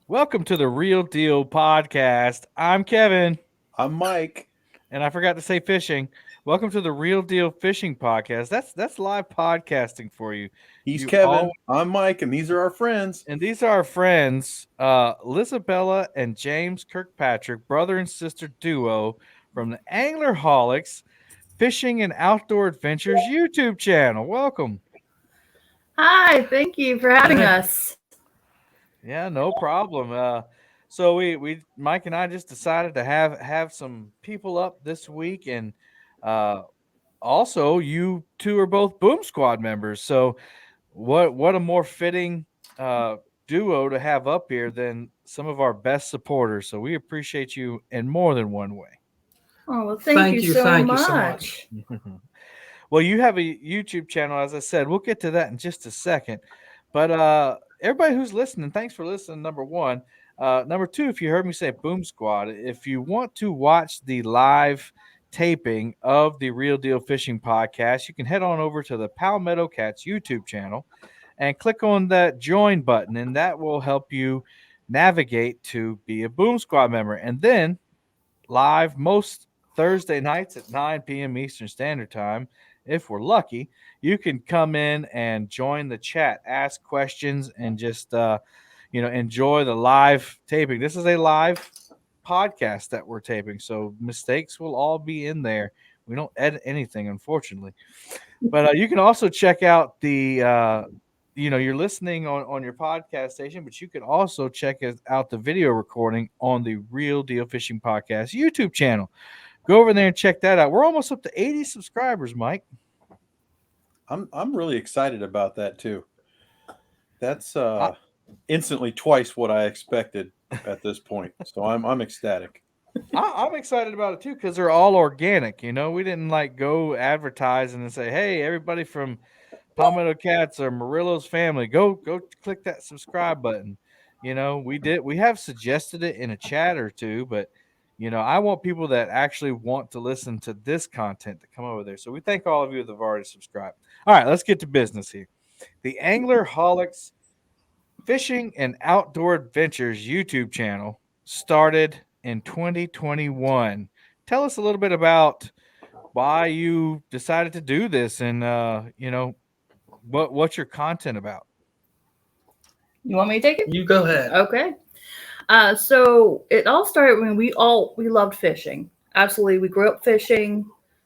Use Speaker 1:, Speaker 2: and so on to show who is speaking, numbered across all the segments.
Speaker 1: Welcome to the Real Deal Podcast. I'm Kevin,
Speaker 2: I'm Mike.
Speaker 1: and I forgot to say fishing. Welcome to the Real Deal Fishing Podcast. That's live podcasting for you.
Speaker 2: He's
Speaker 1: You all
Speaker 2: Kevin. I'm Mike, and these are our friends.
Speaker 1: and these are our friends, Lisabella and James Kirkpatrick, brother and sister duo from the Anglerholics Fishing and Outdoor Adventures YouTube channel. Welcome.
Speaker 3: Hi, thank you for having us.
Speaker 1: Yeah, no problem. So we Mike and I just decided to have some people up this week, and uh, also you two are both Boom Squad members. So what a more fitting uh, duo to have up here than some of our best supporters. So we appreciate you in more than one way.
Speaker 3: Oh, well, thank you so much.
Speaker 1: Well, you have a YouTube channel, as I said. We'll get to that in just a second. But everybody who's listening, thanks for listening. Number one. Number two, if you heard me say Boom Squad, if you want to watch the live taping of the Real Deal Fishing Podcast, you can head on over to the Palmetto Cats YouTube channel and click on that join button, and that will help you navigate to be a Boom Squad member. And then live most Thursday nights at 9 p.m. Eastern Standard Time. If we're lucky, you can come in and join the chat, ask questions, and just enjoy the live taping. This is a live podcast that we're taping, so mistakes will all be in there. We don't edit anything, unfortunately. But you can also check out the you're listening on your podcast station, but you can also check out the video recording on the Real Deal Fishing Podcast YouTube channel. Go over there and check that out. We're almost up to 80 subscribers, Mike.
Speaker 2: I'm really excited about that too. That's instantly twice what I expected at this point. So I'm ecstatic.
Speaker 1: I'm excited about it too because they're all organic. We didn't like go advertising and say, "Hey, everybody from Palmetto Cats or Murillo's family, go click that subscribe button." We have suggested it in a chat or two, but I want people that actually want to listen to this content to come over there. So we thank all of you that have already subscribed. All right, let's get to business here. The Anglerholics Fishing and Outdoor Adventures YouTube channel started in 2021. Tell us a little bit about why you decided to do this and what's your content about?
Speaker 3: You want me to take it?
Speaker 4: You go ahead.
Speaker 3: Okay. So it all started when we loved fishing. Absolutely, we grew up fishing,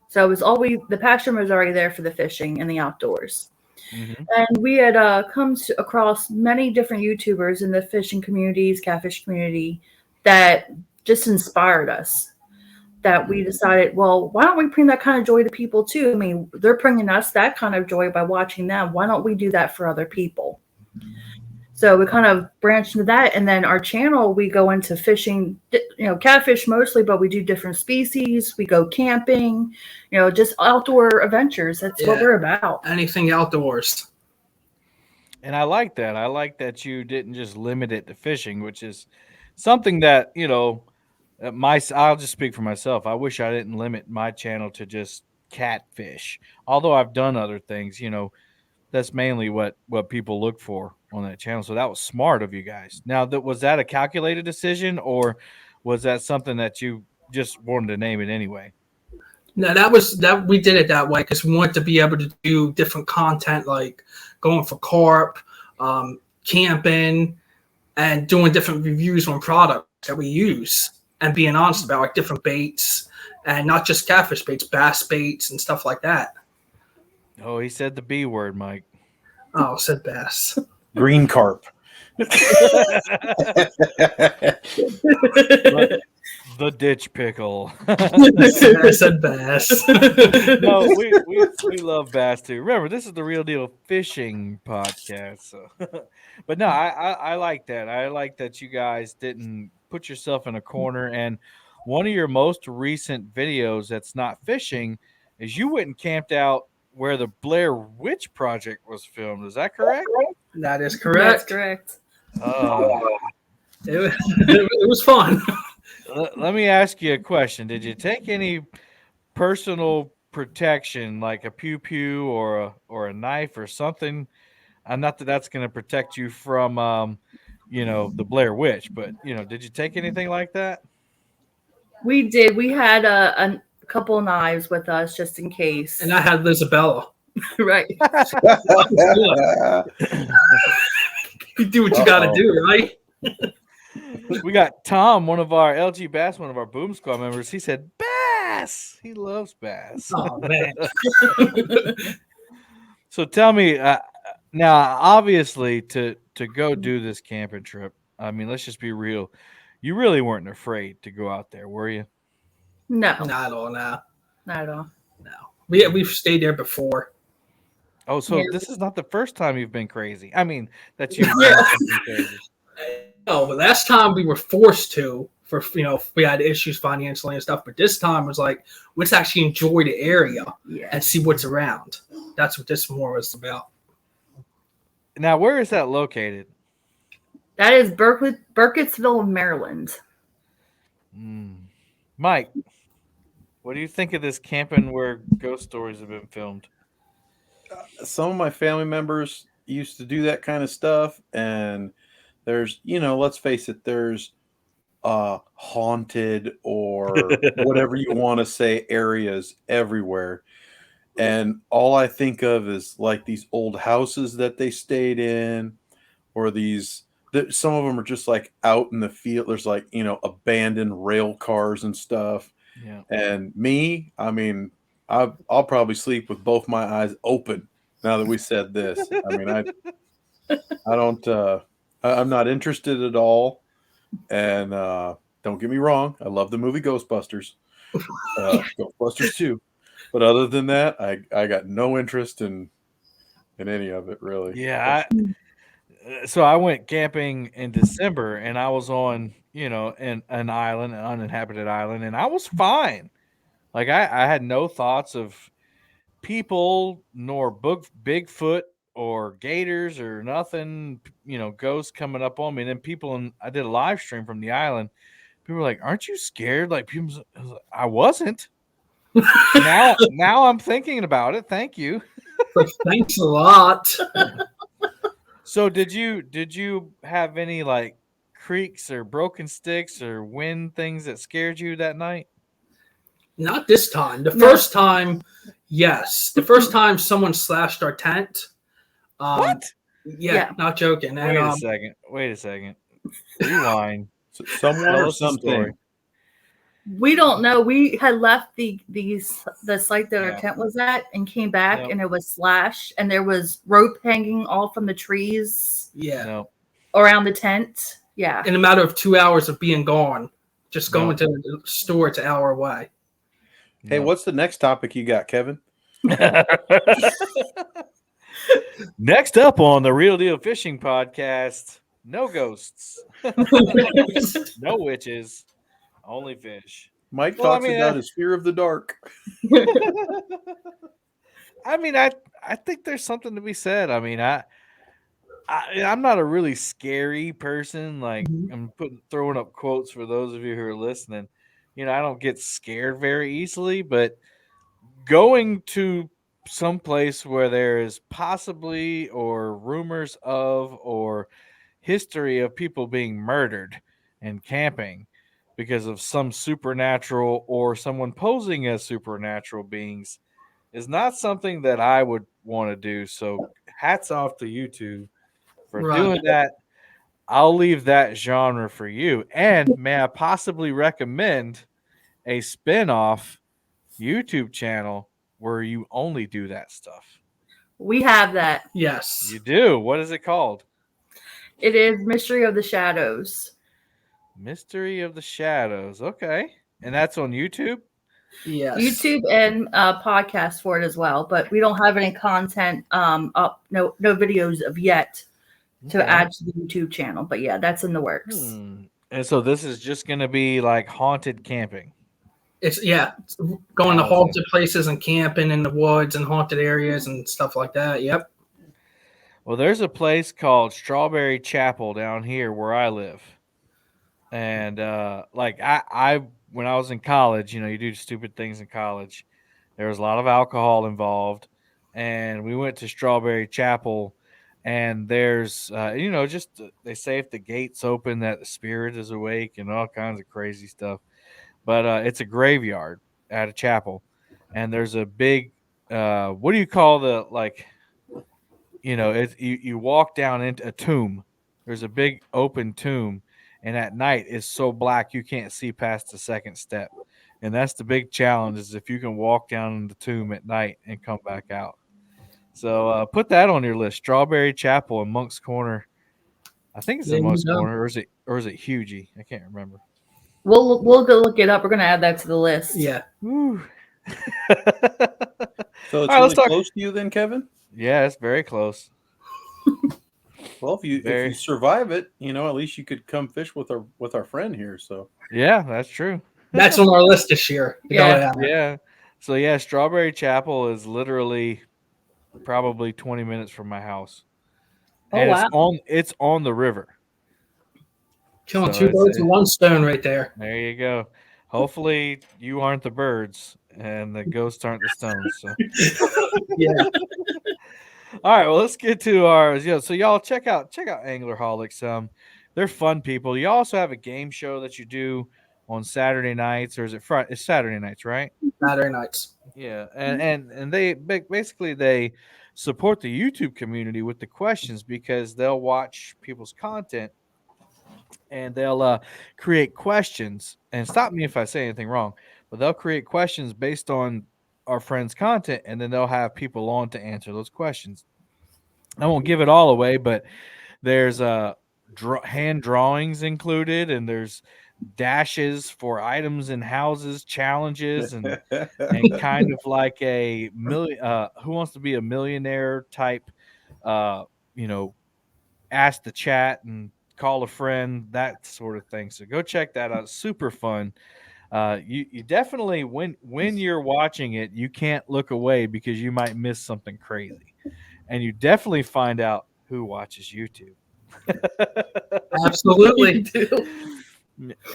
Speaker 3: so it was the passion was already there for the fishing and the outdoors.
Speaker 1: Mm-hmm.
Speaker 3: And we had come across many different YouTubers in the fishing communities, catfish community, that just inspired us. That we decided, well, why don't we bring that kind of joy to people too? I mean, they're bringing us that kind of joy by watching them. Why don't we do that for other people? So we kind of branched into that. And then our channel, we go into fishing, catfish mostly, but we do different species. We go camping, just outdoor adventures. That's what we're about.
Speaker 4: Anything outdoors.
Speaker 1: And I like that. I like that you didn't just limit it to fishing, which is something that, I'll just speak for myself. I wish I didn't limit my channel to just catfish. Although I've done other things, that's mainly what people look for on that channel. So that was smart of you guys. Now, was that a calculated decision, or was that something that you just wanted to name it anyway?
Speaker 4: No, that we did it that way because we wanted to be able to do different content, like going for carp, camping, and doing different reviews on products that we use, and being honest about like different baits, and not just catfish baits, bass baits, and stuff like that.
Speaker 1: Oh, he said the B word, Mike.
Speaker 4: Oh, said bass.
Speaker 2: Green carp.
Speaker 1: The ditch pickle.
Speaker 4: I said bass.
Speaker 1: No, we love bass too. Remember, this is the Real Deal Fishing Podcast. So. But no, I like that. I like that you guys didn't put yourself in a corner. And one of your most recent videos that's not fishing is you went and camped out where the Blair Witch Project was filmed. Is that correct?
Speaker 4: That is correct.
Speaker 3: That's correct.
Speaker 4: It was fun.
Speaker 1: Let me ask you a question. Did you take any personal protection, like a pew or a knife or something? Not that that's going to protect you from, the Blair Witch. But did you take anything like that?
Speaker 3: We did. We had a couple of knives with us just in case.
Speaker 4: And I had Lisabella.
Speaker 3: Right.
Speaker 4: You do what you got to do, right?
Speaker 1: We got Tom, one of our LG Bass, one of our Boom Squad members. He said bass. He loves bass.
Speaker 4: Oh man.
Speaker 1: So tell me now, obviously, to go do this camping trip. I mean, let's just be real. You really weren't afraid to go out there, were you?
Speaker 3: No,
Speaker 4: Not at all. No.
Speaker 3: not at all.
Speaker 4: No. We've stayed there before.
Speaker 1: Oh, so
Speaker 3: Yeah.
Speaker 1: this is not the first time you've been crazy. I mean, that you've been crazy.
Speaker 4: No, but last time we were forced to for we had issues financially and stuff. But this time was like, let's actually enjoy the area
Speaker 3: Yeah.
Speaker 4: and see what's around. That's what this more was about.
Speaker 1: Now, where is that located?
Speaker 3: That is Burkittsville, Maryland.
Speaker 1: Mike, what do you think of this camping where ghost stories have been filmed?
Speaker 2: Some of my family members used to do that kind of stuff, and there's, let's face it, there's haunted or whatever you want to say areas everywhere. And all I think of is like these old houses that they stayed in, or some of them are just like out in the field. There's like, abandoned rail cars and stuff.
Speaker 1: Yeah.
Speaker 2: And me, I mean, I'll probably sleep with both my eyes open now that we said this. I mean, I don't, I'm not interested at all. And don't get me wrong, I love the movie Ghostbusters, Ghostbusters 2. But other than that, I got no interest in any of it, really.
Speaker 1: Yeah. So I went camping in December, and I was on, an island, an uninhabited island, and I was fine. Like I had no thoughts of people, nor Bigfoot or gators or nothing, ghosts coming up on me. And then I did a live stream from the island. People were like, "Aren't you scared?" Like I wasn't. now I'm thinking about it. Thank you.
Speaker 4: Like, thanks a lot.
Speaker 1: So did you have any like creaks or broken sticks or wind things that scared you that night?
Speaker 4: Not this time. The first time, yes. The first time someone slashed our tent.
Speaker 1: What?
Speaker 4: Yeah, not joking. And,
Speaker 1: Wait a second. Rewind.
Speaker 2: Someone or something.
Speaker 3: We don't know. We had left the site that our
Speaker 1: Yeah.
Speaker 3: tent was at and came back,
Speaker 1: Yep.
Speaker 3: and it was slashed, and there was rope hanging all from the trees
Speaker 4: yeah.
Speaker 1: No.
Speaker 3: around the tent. Yeah.
Speaker 4: In a matter of 2 hours of being gone, just
Speaker 1: No.
Speaker 4: going to the store, it's an hour away.
Speaker 2: Hey,
Speaker 1: No.
Speaker 2: what's the next topic you got, Kevin?
Speaker 1: Next up on the Real Deal Fishing Podcast, no ghosts, no witches, only fish.
Speaker 2: Mike
Speaker 1: Well, I
Speaker 2: talks
Speaker 1: mean,
Speaker 2: about his fear of the dark.
Speaker 1: I mean, I think there's something to be said. I mean, I'm not a really scary person. Like I'm throwing up quotes for those of you who are listening. I don't get scared very easily, but going to some place where there is possibly or rumors of or history of people being murdered and camping because of some supernatural or someone posing as supernatural beings is not something that I would want to do. So hats off to YouTube for doing that. I'll leave that genre for you. And may I possibly recommend a spin-off YouTube channel where you only do that stuff?
Speaker 3: We have that.
Speaker 4: Yes.
Speaker 1: You do. What is it called?
Speaker 3: It is Mystery of the Shadows.
Speaker 1: Mystery of the Shadows. Okay. And that's on YouTube?
Speaker 4: Yes.
Speaker 3: YouTube and podcast for it as well, but we don't have any content up, no videos of yet to
Speaker 1: Okay.
Speaker 3: add to the YouTube channel. But yeah, that's in the works.
Speaker 1: And so this is just going to be like haunted camping.
Speaker 4: It's going to haunted places and camping in the woods and haunted areas and stuff like that. Yep.
Speaker 1: Well, there's a place called Strawberry Chapel down here where I live. And like I when I was in college, you do stupid things in college. There was a lot of alcohol involved, and we went to Strawberry Chapel, and there's just they say if the gates open that the spirit is awake and all kinds of crazy stuff. But it's a graveyard at a chapel, and there's a big what do you call the like it's you walk down into a tomb. There's a big open tomb, and at night it's so black you can't see past the second step. And that's the big challenge is if you can walk down in the tomb at night and come back out. So put that on your list. Strawberry Chapel in Monk's Corner. I think it's
Speaker 4: There
Speaker 1: in
Speaker 4: you
Speaker 1: Monk's
Speaker 4: go.
Speaker 1: Corner, or is it Hugie? I can't remember.
Speaker 3: We'll go look it up. We're gonna add that to the list.
Speaker 4: Yeah.
Speaker 1: Woo.
Speaker 2: So it's
Speaker 1: All right, let's
Speaker 2: really
Speaker 1: talk.
Speaker 2: close to you then, Kevin?
Speaker 1: Yeah, it's very close.
Speaker 2: Well, if you
Speaker 1: Very.
Speaker 2: survive it, at least you could come fish with our friend here. So
Speaker 1: Yeah, that's true.
Speaker 4: That's on our list this year.
Speaker 3: Yeah.
Speaker 1: Yeah. So yeah, Strawberry Chapel is literally probably 20 minutes from my house.
Speaker 3: Oh,
Speaker 1: And
Speaker 3: wow.
Speaker 1: it's on the river.
Speaker 4: Killing
Speaker 1: So
Speaker 4: two
Speaker 1: it's
Speaker 4: birds with one stone right there.
Speaker 1: there you go. Hopefully you aren't the birds and the ghosts aren't the stones. So
Speaker 4: Yeah.
Speaker 1: all right, well let's get to ours. So y'all check out Anglerholics. They're fun people. You also have a game show that you do on Saturday nights, or is it Friday? It's Saturday nights, right?
Speaker 4: Saturday nights.
Speaker 1: Yeah, and they basically they support the YouTube community with the questions because they'll watch people's content and they'll create questions. And stop me if I say anything wrong, but they'll create questions based on our friends' content, and then they'll have people on to answer those questions. I won't give it all away, but there's hand drawings included, and there's dashes for items and houses, challenges, and kind of like a million who wants to be a millionaire type uh you know ask the chat and call a friend, that sort of thing. So go check that out. Super fun. You definitely, when you're watching it, you can't look away because you might miss something crazy, and you definitely find out who watches YouTube.
Speaker 4: Absolutely.
Speaker 3: Do.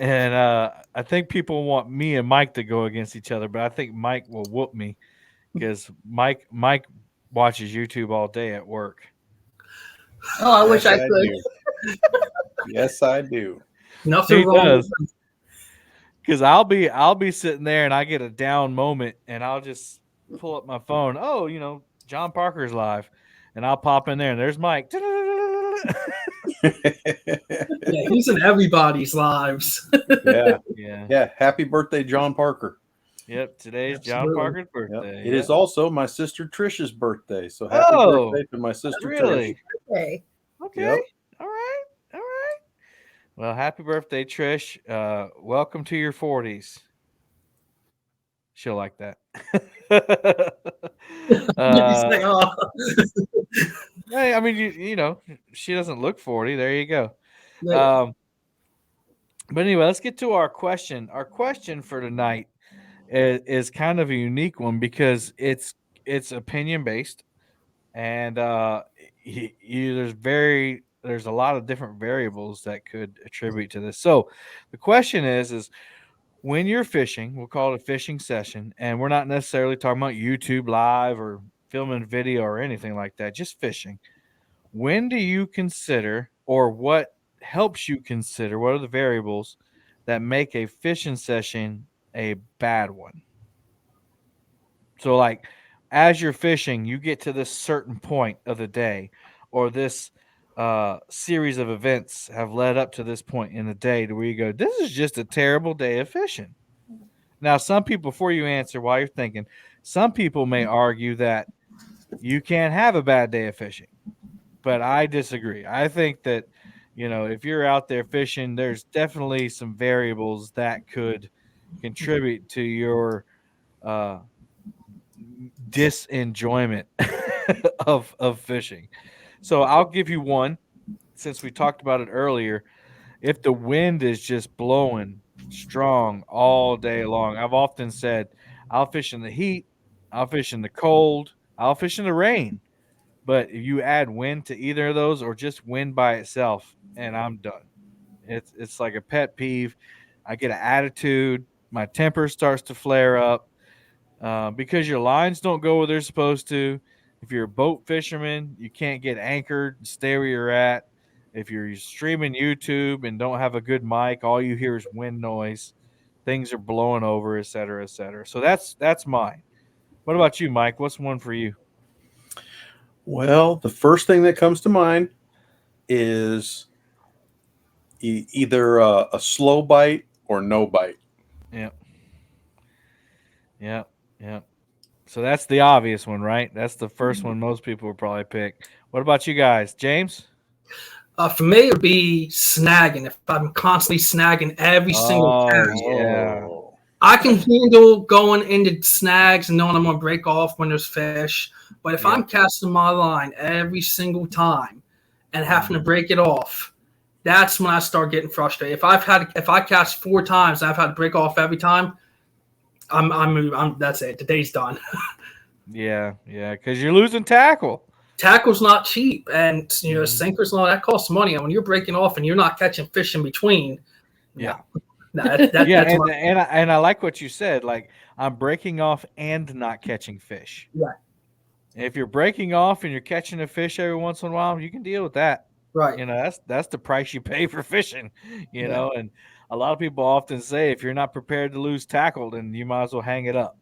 Speaker 1: And I think people want me and Mike to go against each other, but I think Mike will whoop me because Mike watches YouTube all day at work.
Speaker 3: Oh, I wish I
Speaker 2: Yes,
Speaker 3: could.
Speaker 2: do. Yes, I do.
Speaker 4: Nothing
Speaker 1: He
Speaker 4: wrong.
Speaker 1: does. Because I'll be sitting there and I get a down moment and I'll just pull up my phone. Oh, John Parker's live, and I'll pop in there and there's Mike.
Speaker 4: Yeah, he's in everybody's lives.
Speaker 2: Yeah.
Speaker 1: Yeah.
Speaker 2: Yeah. Happy birthday, John Parker.
Speaker 1: Yep. Today's John
Speaker 4: Absolutely.
Speaker 1: Parker's
Speaker 2: Yep.
Speaker 1: birthday.
Speaker 2: It
Speaker 1: Yep.
Speaker 2: is also my sister Trish's birthday. So happy
Speaker 1: Oh,
Speaker 2: birthday to my sister
Speaker 1: really?
Speaker 3: Okay.
Speaker 1: Okay.
Speaker 2: Yep.
Speaker 1: All right. All right. Well, happy birthday, Trish. Welcome to your 40s. She'll like that.
Speaker 4: He's like, oh.
Speaker 1: Hey, I mean, she doesn't look 40. There you go.
Speaker 4: Yeah.
Speaker 1: But anyway, let's get to our question. Our question for tonight is kind of a unique one because it's opinion based, and there's a lot of different variables that could attribute to this. So the question is when you're fishing, we'll call it a fishing session, and we're not necessarily talking about YouTube live or filming video or anything like that, just fishing. When do you consider, or what helps you consider, what are the variables that make a fishing session a bad one? So, like, as you're fishing, you get to this certain point of the day, or this series of events have led up to this point in the day to where you go, this is just a terrible day of fishing. Now, some people, before you answer, while you're thinking, some people may argue that you can't have a bad day of fishing, but I disagree. I think that, if you're out there fishing, there's definitely some variables that could contribute to your uh, disenjoyment of fishing. So I'll give you one since we talked about it earlier. If the wind is just blowing strong all day long, I've often said I'll fish in the heat, I'll fish in the cold, I'll fish in the rain. But if you add wind to either of those or just wind by itself, and I'm done. It's like a pet peeve. I get an attitude. My temper starts to flare up because your lines don't go where they're supposed to. If you're a boat fisherman, you can't get anchored, stay where you're at. If you're streaming YouTube and don't have a good mic, all you hear is wind noise. Things are blowing over, et cetera, et cetera. So that's mine. What about you, Mike? What's one for you?
Speaker 2: Well, the first thing that comes to mind is either a slow bite or no bite.
Speaker 1: Yep. Yep. Yep. So that's the obvious one, right? That's the first one most people would probably pick. What about you guys? James?
Speaker 4: For me, it would be snagging. If I'm constantly snagging every single
Speaker 1: Oh,
Speaker 4: cast,
Speaker 1: yeah.
Speaker 2: Oh.
Speaker 4: I can handle going into snags and knowing I'm gonna break off when there's fish. But if
Speaker 1: Yeah.
Speaker 4: I'm casting my line every single time and having to break it off, that's when I start getting frustrated. If I cast 4 times and I've had to break off every time, I'm that's it. The day's done.
Speaker 1: Yeah, yeah, because you're losing tackle.
Speaker 4: Tackle's not cheap, and
Speaker 1: Mhm.
Speaker 4: sinkers and all that costs money. And when you're breaking off and you're not catching fish in between,
Speaker 1: Yeah.
Speaker 4: that's
Speaker 1: And I like what you said. Like, I'm breaking off and not catching fish.
Speaker 4: Right.
Speaker 1: If you're breaking off and you're catching a fish every once in a while, you can deal with that.
Speaker 4: right.
Speaker 1: You know, that's the price you pay for fishing. You
Speaker 4: Yeah.
Speaker 1: know, and a lot of people often say if you're not prepared to lose tackle, then you might as well hang it up.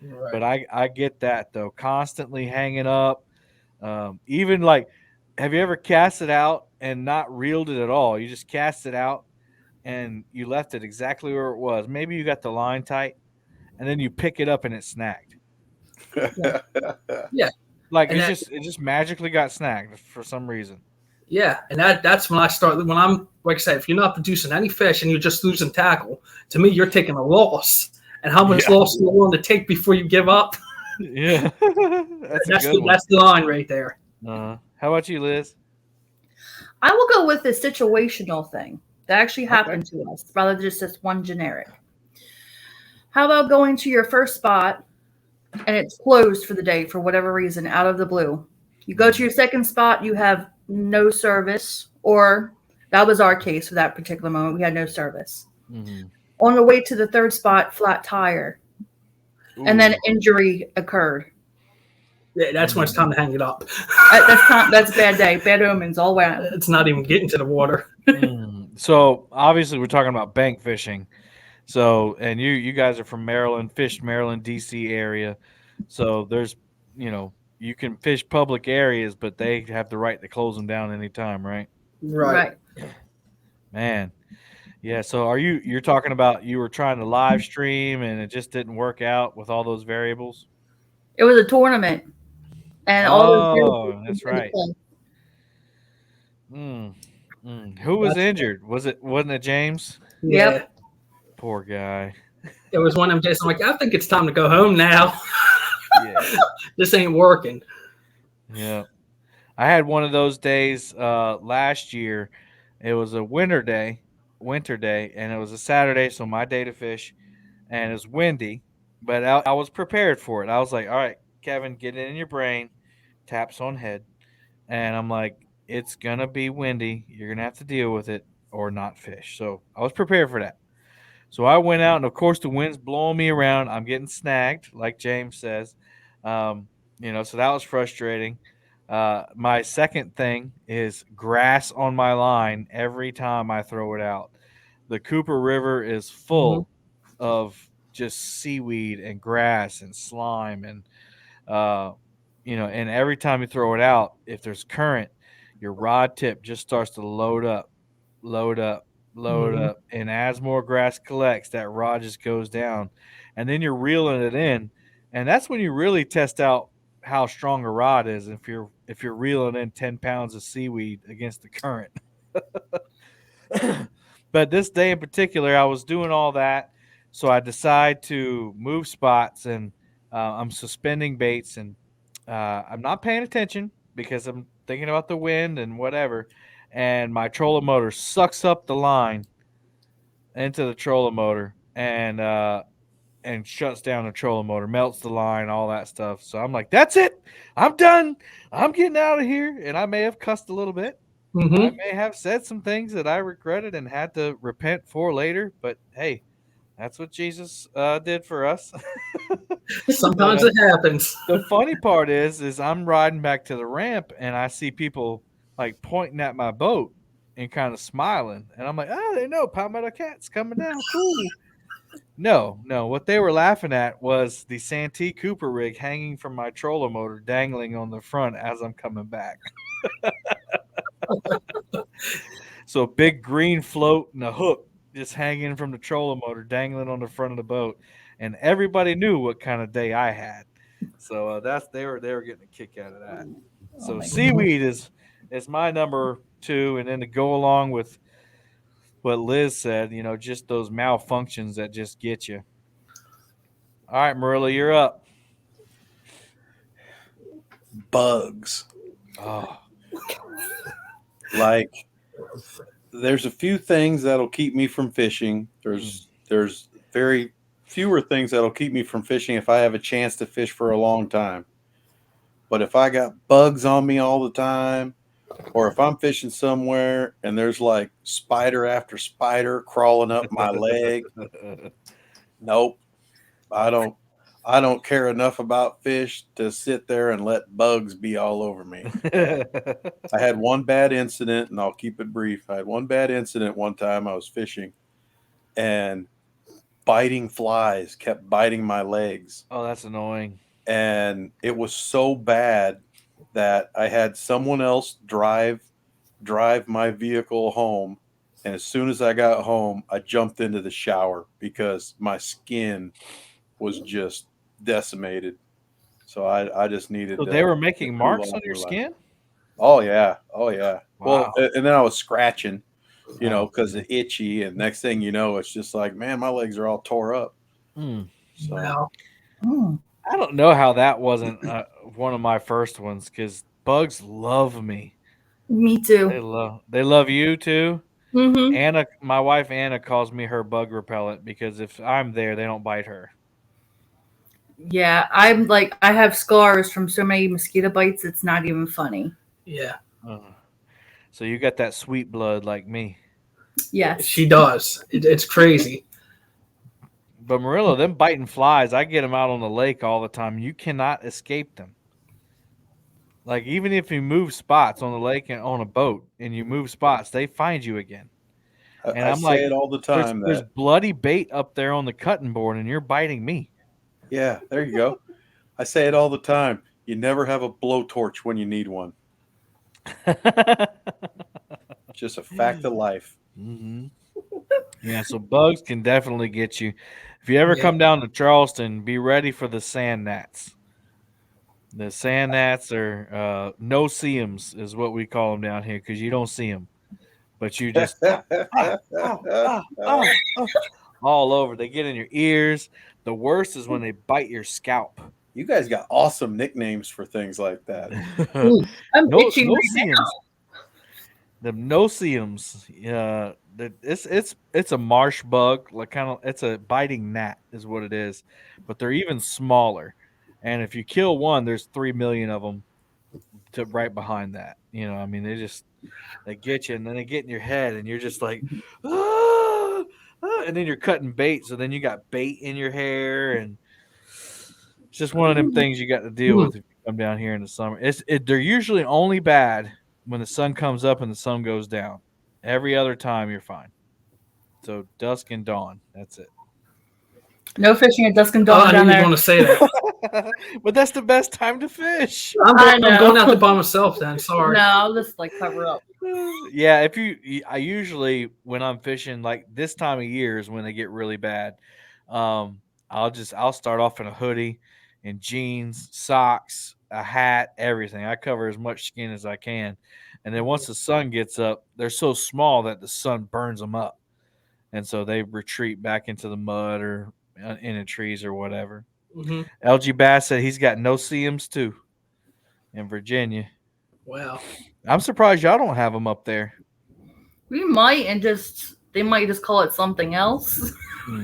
Speaker 4: Right.
Speaker 1: But I get that though. Constantly hanging up. Even like, have you ever cast it out and not reeled it at all? You just cast it out and you left it exactly where it was. Maybe you got the line tight, and then you pick it up and it's snagged.
Speaker 4: Yeah.
Speaker 1: Like
Speaker 4: And
Speaker 1: it just magically got snagged for some reason.
Speaker 4: Yeah, and that's when I start. When I'm like I said, if you're not producing any fish and you're just losing tackle, to me, you're taking a loss. And how much
Speaker 1: Yeah.
Speaker 4: loss are you willing to take before you give up?
Speaker 1: Yeah, that's a good one.
Speaker 4: That's the line right there.
Speaker 1: How about you, Liz?
Speaker 3: I will go with the situational thing that actually happened to us rather than just this one generic. How about going to your first spot and it's closed for the day for whatever reason out of the blue? You go to your second spot, you have no service, or that was our case for that particular moment. We had no service.
Speaker 1: Mm-hmm.
Speaker 3: On the way to the third spot, flat tire, and then injury occurred.
Speaker 4: Yeah, that's when it's time to hang it up.
Speaker 3: That's a bad day, bad omens all around.
Speaker 4: It's not even getting to the water.
Speaker 1: So obviously we're talking about bank fishing. So and you guys are from Maryland, fished Maryland, DC area. So there's you can fish public areas, but they have the right to close them down anytime, right?
Speaker 4: Right.
Speaker 1: Man. Yeah, so you're talking about you were trying to live stream and it just didn't work out with all those variables?
Speaker 3: It was a tournament, and all those
Speaker 1: Oh, that's
Speaker 3: into
Speaker 1: right.
Speaker 3: play.
Speaker 1: Who was injured? Wasn't it James?
Speaker 4: Yeah.
Speaker 3: Yep.
Speaker 1: Poor guy.
Speaker 4: It was one of them days. I'm like, I think it's time to go home now.
Speaker 1: Yeah.
Speaker 4: This ain't working.
Speaker 1: Yeah. I had one of those days last year. It was a winter day, and it was a Saturday, so my day to fish, and it was windy, but I was prepared for it. I was like, all right, Kevin, get it in your brain, taps on head, and I'm like, it's going to be windy. You're going to have to deal with it or not fish. So I was prepared for that. So I went out, and of course, the wind's blowing me around. I'm getting snagged, like James says. So that was frustrating. My second thing is grass on my line every time I throw it out. The Cooper River is full of just seaweed and grass and slime and every time you throw it out, if there's current, your rod tip just starts to load up, and as more grass collects, that rod just goes down, and then you're reeling it in, and that's when you really test out how strong a rod is if you're reeling in 10 pounds of seaweed against the current. But this day in particular, I was doing all that, so I decide to move spots, and I'm suspending baits, and I'm not paying attention because I'm thinking about the wind and whatever, and my trolling motor sucks up the line into the trolling motor and shuts down the trolling motor, melts the line, all that stuff. So I'm like, that's it. I'm done. I'm getting out of here. And I may have cussed a little bit. I may have said some things that I regretted and had to repent for later. But hey, that's what Jesus did for us.
Speaker 4: Sometimes it happens.
Speaker 1: The funny part is I'm riding back to the ramp and I see people like pointing at my boat and kind of smiling, and I'm like, oh, they know Palmetto Cat's coming down, cool. No, no, what they were laughing at was the Santee Cooper rig hanging from my trolling motor, dangling on the front as I'm coming back. So a big green float and a hook just hanging from the trolling motor, dangling on the front of the boat, and everybody knew what kind of day I had. So that's they were getting a kick out of that. So
Speaker 3: my
Speaker 1: seaweed is my number two, and then to go along with what Liz said, just those malfunctions that just get you. All right, Marilla, you're up.
Speaker 2: Bugs.
Speaker 1: Oh,
Speaker 2: Like, there's a few things that'll keep me from fishing. There's very fewer things that'll keep me from fishing if I have a chance to fish for a long time. But if I got bugs on me all the time, or if I'm fishing somewhere and there's like spider after spider crawling up my leg, nope. I don't care enough about fish to sit there and let bugs be all over me. I had one bad incident, and I'll keep it brief. I had one bad incident one time. I was fishing, and biting flies kept biting my legs.
Speaker 1: Oh, that's annoying.
Speaker 2: And it was so bad that I had someone else drive my vehicle home. And as soon as I got home, I jumped into the shower because my skin was just decimated. So I just needed
Speaker 1: So
Speaker 2: to,
Speaker 1: they were making
Speaker 2: cool
Speaker 1: marks
Speaker 2: off
Speaker 1: on your
Speaker 2: for a while.
Speaker 1: skin?
Speaker 2: Oh yeah.
Speaker 1: Wow.
Speaker 2: Well, and then I was scratching,
Speaker 1: Oh.
Speaker 2: because it's itchy, and next thing you know, it's just like, man, my legs are all tore up.
Speaker 1: Mm.
Speaker 2: So
Speaker 4: Wow.
Speaker 1: I don't know how that wasn't one of my first ones, because bugs love me.
Speaker 3: Me
Speaker 1: They
Speaker 3: too.
Speaker 1: love you too.
Speaker 3: Mm-hmm.
Speaker 1: Anna, my wife Anna, calls me her bug repellent because if I'm there, they don't bite her.
Speaker 3: Yeah, I'm like I have scars from so many mosquito bites. It's not even funny.
Speaker 4: Yeah,
Speaker 1: Uh, so you got that sweet blood like me.
Speaker 3: Yes.
Speaker 4: she does. It's crazy.
Speaker 1: But Marilla, them biting flies, I get them out on the lake all the time. You cannot escape them. Like even if you move spots on the lake and on a boat and you move spots, they find you again. And
Speaker 2: I
Speaker 1: I'm
Speaker 2: say
Speaker 1: like,
Speaker 2: it all the
Speaker 1: there's
Speaker 2: time
Speaker 1: there's
Speaker 2: that,
Speaker 1: bloody bait up there on the cutting board, and you're biting me.
Speaker 2: yeah, there you go. I say it all the time. You never have a blowtorch when you need one. Just a fact of life.
Speaker 1: hmm Yeah, so bugs can definitely get you. If you ever
Speaker 4: Yeah.
Speaker 1: come down to Charleston, be ready for the sand gnats. The sand gnats are no-see-ums is what we call them down here because you don't see them, but you just ah, ah, ah, ah, ah, all over. They get in your ears. The worst is when they bite your scalp.
Speaker 2: You guys got awesome nicknames for things like that.
Speaker 3: Ooh, I'm
Speaker 1: no
Speaker 3: itching right
Speaker 1: no-see-ums. The no-see-ums. It's a marsh bug, like kind of it's a biting gnat is what it is, but they're even smaller. And if you kill one, there's 3 million of them to right behind that. I mean, they get you, and then they get in your head, and you're just like, ah, ah, and then you're cutting bait, so then you got bait in your hair, and it's just one of them things you got to deal with if you come down here in the summer. They're usually only bad when the sun comes up and the sun goes down. Every other time you're fine. So dusk and dawn, that's it.
Speaker 3: now. No fishing at dusk and
Speaker 4: Oh,
Speaker 3: dawn
Speaker 4: I
Speaker 3: down
Speaker 4: knew you were
Speaker 3: there.
Speaker 4: going to say that.
Speaker 1: But that's the best time to fish.
Speaker 4: I'm
Speaker 3: I
Speaker 4: going out
Speaker 3: know.
Speaker 4: there by myself then. Sorry.
Speaker 3: No, I'll just like cover up.
Speaker 1: Yeah, I usually when I'm fishing like this time of year is when they get really bad. I'll start off in a hoodie and jeans, socks, a hat, everything. I cover as much skin as I can, and then once the sun gets up, they're so small that the sun burns them up, and so they retreat back into the mud or in the trees or whatever.
Speaker 4: Hmm.
Speaker 1: LG Bass said he's got no CMs too in Virginia.
Speaker 4: Wow.
Speaker 1: I'm surprised y'all don't have them up there.
Speaker 3: We might, and they might just call it something else.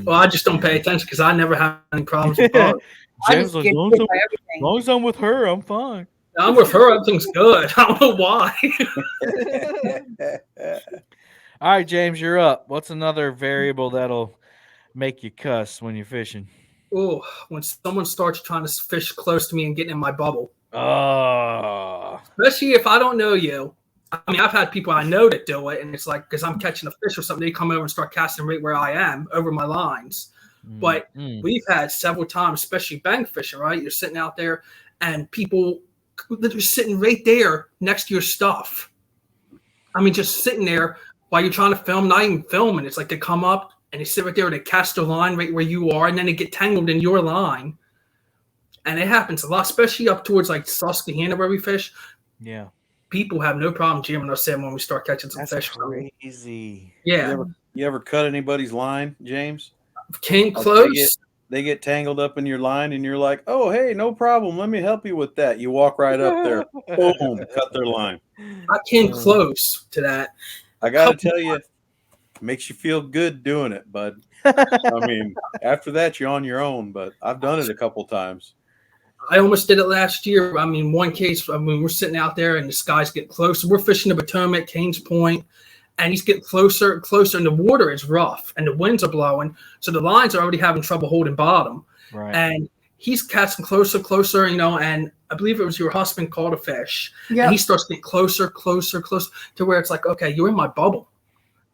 Speaker 4: Well, I just don't pay attention because I never have any problems with bugs.
Speaker 3: I
Speaker 1: James
Speaker 3: just
Speaker 1: was
Speaker 3: get
Speaker 1: long
Speaker 3: hit
Speaker 1: as
Speaker 3: by everything.
Speaker 1: long as I'm with her, I'm fine.
Speaker 4: I'm with her. Everything's good. I don't know why.
Speaker 1: All right, James, you're up. What's another variable that'll make you cuss when you're fishing?
Speaker 4: Oh, when someone starts trying to fish close to me and getting in my bubble,
Speaker 1: Oh,
Speaker 4: especially if I don't know you. I mean, I've had people I know that do it, and it's like because I'm catching a fish or something, they come over and start casting right where I am over my lines. But we've had several times, especially bank fishing, right? You're sitting out there, and people they're sitting right there next to your stuff. I mean, just sitting there while you're trying to film, not even filming. It's like they come up and they sit right there and they cast their line right where you are, and then they get tangled in your line. And it happens a lot, especially up towards like Susquehanna where we fish.
Speaker 1: yeah.
Speaker 4: People have no problem jamming us in when we start catching some
Speaker 1: That's
Speaker 4: fish.
Speaker 1: crazy.
Speaker 4: Yeah,
Speaker 2: You ever cut anybody's line, James?
Speaker 4: came
Speaker 2: Like
Speaker 4: close.
Speaker 2: they get tangled up in your line, and you're like, "Oh, hey, no problem. Let me help you with that." You walk right up there, boom, cut their line.
Speaker 4: I came close to that.
Speaker 2: I got to tell you, it makes you feel good doing it, bud. I mean, after that, you're on your own. But I've done it a couple times.
Speaker 4: I almost did it last year. I mean, one case, I mean, we're sitting out there and this guy's getting closer. We're fishing the Potomac, Kane's Point, and he's getting closer and closer, and the water is rough and the winds are blowing. So the lines are already having trouble holding bottom.
Speaker 1: Right.
Speaker 4: And he's casting closer, and I believe it was your husband caught a fish.
Speaker 3: Yeah.
Speaker 4: And he starts getting closer to where it's like, okay, you're in my bubble.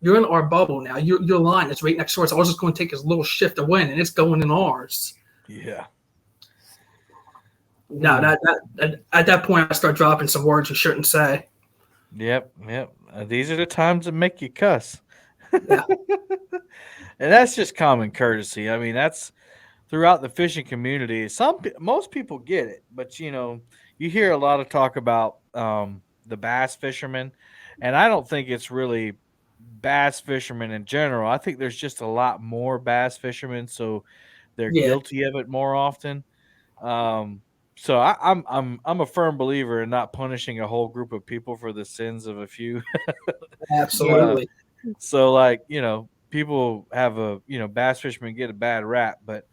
Speaker 4: You're in our bubble now. Your line is right next to us. I was just going to take his little shift of wind, and it's going in ours.
Speaker 1: Yeah.
Speaker 4: No, that at that point, I start dropping some words you shouldn't say.
Speaker 1: Yep. These are the times that make you cuss.
Speaker 4: Yeah.
Speaker 1: And that's just common courtesy. I mean, that's throughout the fishing community. Most people get it, but you hear a lot of talk about the bass fishermen, and I don't think it's really bass fishermen in general. I think there's just a lot more bass fishermen, so they're
Speaker 4: Yeah.
Speaker 1: guilty of it more often. So I'm a firm believer in not punishing a whole group of people for the sins of a few.
Speaker 4: Absolutely.
Speaker 1: So like, people have bass fishermen get a bad rap, but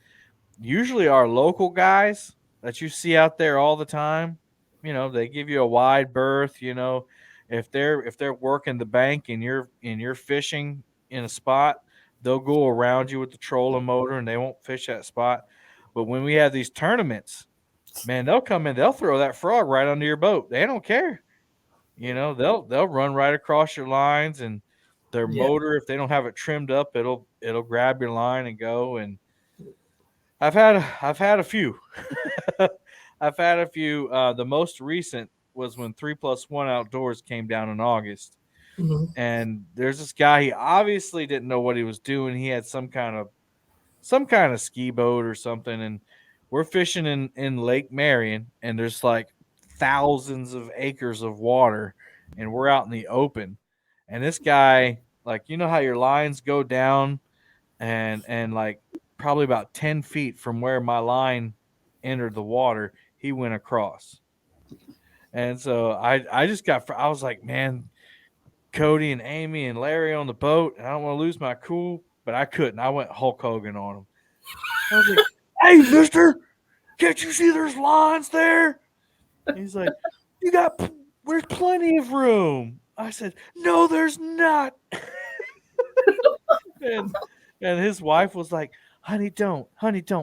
Speaker 1: usually our local guys that you see out there all the time, they give you a wide berth, if they're working the bank and you're fishing in a spot, they'll go around you with the trolling motor and they won't fish that spot. But when we have these tournaments, man, they'll come in, they'll throw that frog right under your boat. They don't care. They'll run right across your lines, and their motor, if they don't have it trimmed up, it'll grab your line and go. And I've had a few. I've had a few. The most recent was when 3+1 Outdoors came down in August.
Speaker 4: Mm-hmm.
Speaker 1: And there's this guy, he obviously didn't know what he was doing. He had some kind of ski boat or something, and we're fishing in Lake Marion, and there's like thousands of acres of water, and we're out in the open. And this guy, like, how your lines go down and like probably about 10 feet from where my line entered the water, he went across. And so I was like, man, Cody and Amy and Larry on the boat, and I don't want to lose my cool, but I couldn't. I went Hulk Hogan on him. I was like, hey, mister, can't you see there's lines there? He's like, there's plenty of room. I said, no, there's not. and his wife was like, honey, don't.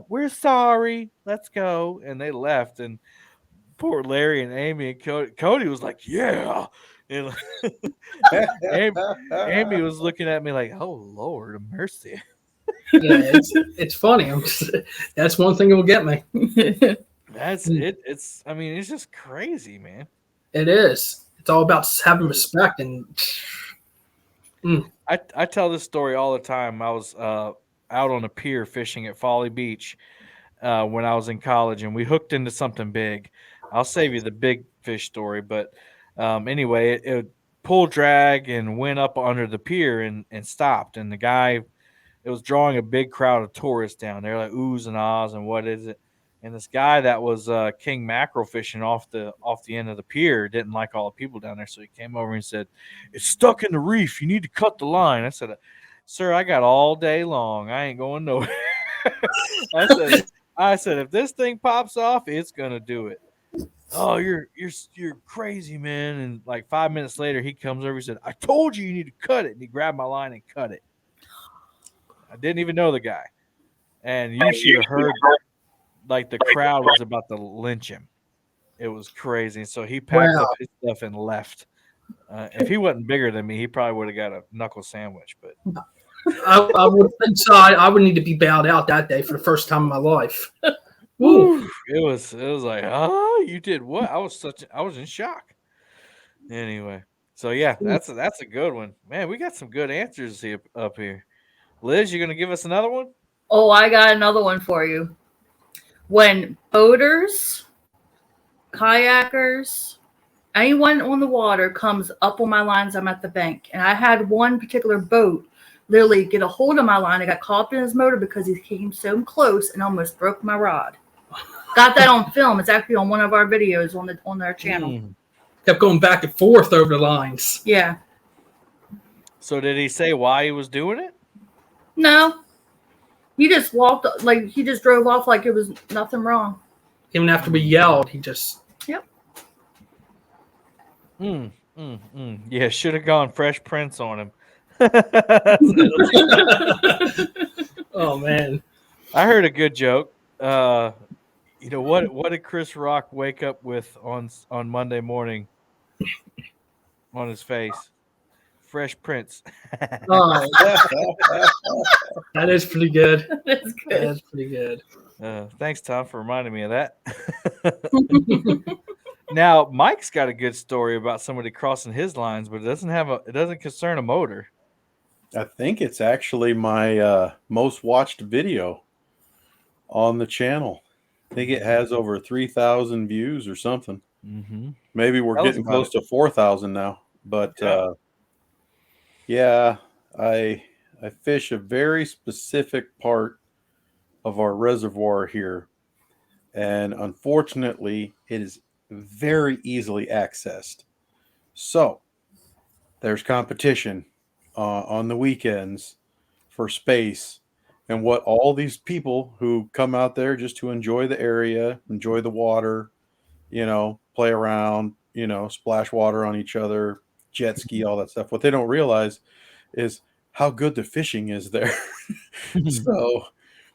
Speaker 1: We're sorry. Let's go. And they left. And poor Larry and Amy and Cody was like, yeah. And Amy was looking at me like, oh, Lord of mercy.
Speaker 4: Yeah, it's funny. That's one thing that will get me.
Speaker 1: That's it. It's just crazy, man.
Speaker 4: It is. It's all about having respect. And
Speaker 1: I tell this story all the time. I was out on a pier fishing at Folly Beach when I was in college, and we hooked into something big. I'll save you the big fish story, but anyway, it pulled drag and went up under the pier and stopped. And the guy, it was drawing a big crowd of tourists down there, like oohs and ahs and what is it? And this guy that was king mackerel fishing off the end of the pier didn't like all the people down there, so he came over and said, "It's stuck in the reef. You need to cut the line." I said, "Sir, I got all day long. I ain't going nowhere." I said, if this thing pops off, it's gonna do it. Oh, you're crazy, man. And like 5 minutes later, he comes over and said, "I told you need to cut it." And he grabbed my line and cut it. I didn't even know the guy. and you should have heard like the crowd was about to lynch him. It was crazy. So he packed up
Speaker 4: Wow.
Speaker 1: his stuff and left. If he wasn't bigger than me, he probably would have got a knuckle sandwich. But
Speaker 4: I would think so. I would need to be bailed out that day for the first time in my life. Woo.
Speaker 1: it was like, oh, you did what? I was in shock. Anyway, so yeah, that's a good one, man. We got some good answers here, up here. Liz, you gonna give us another one?
Speaker 3: Oh, I got another one for you. When boaters, kayakers, anyone on the water comes up on my lines, I'm at the bank. And I had one particular boat literally get a hold of my line. I got caught up in his motor because he came so close and almost broke my rod. Got that on film. It's actually on one of our videos on their channel.
Speaker 4: Kept going back and forth over the lines.
Speaker 3: Yeah.
Speaker 1: So did he say why he was doing it?
Speaker 3: No. He just walked, like, he just drove off like it was nothing wrong.
Speaker 4: Even after we yelled, he just.
Speaker 3: Yep.
Speaker 1: Yeah, should have gone Fresh Prince on him.
Speaker 4: Oh man.
Speaker 1: I heard a good joke. You know what did Chris Rock wake up with on Monday morning on his face? Fresh Prince.
Speaker 4: Oh, that is pretty good.
Speaker 3: That's
Speaker 4: That
Speaker 3: good.
Speaker 4: is pretty good.
Speaker 1: Thanks, Tom, for reminding me of that. Now, Mike's got a good story about somebody crossing his lines, but it doesn't concern a motor.
Speaker 2: I think it's actually my most watched video on the channel. I think it has over 3,000 views or something.
Speaker 1: Mm-hmm.
Speaker 2: Maybe we're
Speaker 1: Tell us
Speaker 2: getting
Speaker 1: about
Speaker 2: close to 4,000 now. But yeah, I fish a very specific part of our reservoir here, and unfortunately, it is very easily accessed. So there's competition on the weekends for space. And what all these people who come out there just to enjoy the area, enjoy the water, play around, splash water on each other, jet ski, all that stuff. What they don't realize is how good the fishing is there. So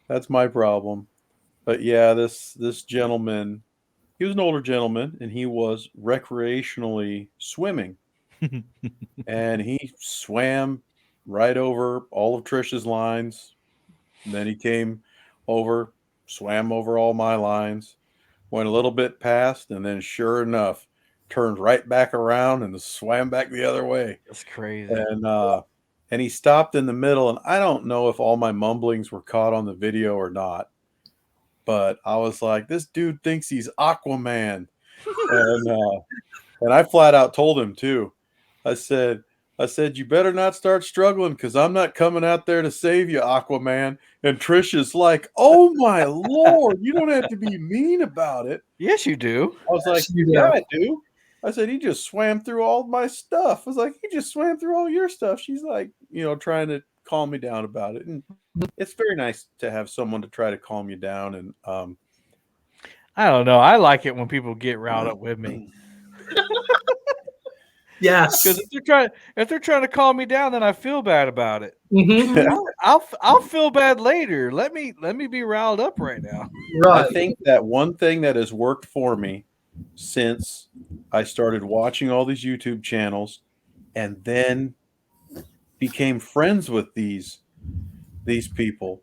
Speaker 2: that's my problem. But yeah, this gentleman, he was an older gentleman, and he was recreationally swimming. And he swam right over all of Trish's lines. And then he came over, swam over all my lines, went a little bit past, and then sure enough, turned right back around and swam back the other way.
Speaker 1: That's crazy.
Speaker 2: And he stopped in the middle, and I don't know if all my mumblings were caught on the video or not, but I was like, this dude thinks he's Aquaman. And I flat out told him too. I said, you better not start struggling, because I'm not coming out there to save you, Aquaman. And Trish is like, oh my Lord, you don't have to be mean about it.
Speaker 1: Yes, you do.
Speaker 2: I was like, yeah, I do. I said, he just swam through all my stuff. I was like, he just swam through all your stuff. She's like, trying to calm me down about it. And it's very nice to have someone to try to calm you down. And
Speaker 1: I don't know. I like it when people get riled up with me.
Speaker 4: Yes.
Speaker 1: Because if they're trying to calm me down, then I feel bad about it.
Speaker 4: Mm-hmm.
Speaker 1: I'll feel bad later. Let me be riled up right now.
Speaker 4: Right.
Speaker 2: I think that one thing that has worked for me since I started watching all these YouTube channels and then became friends with these people,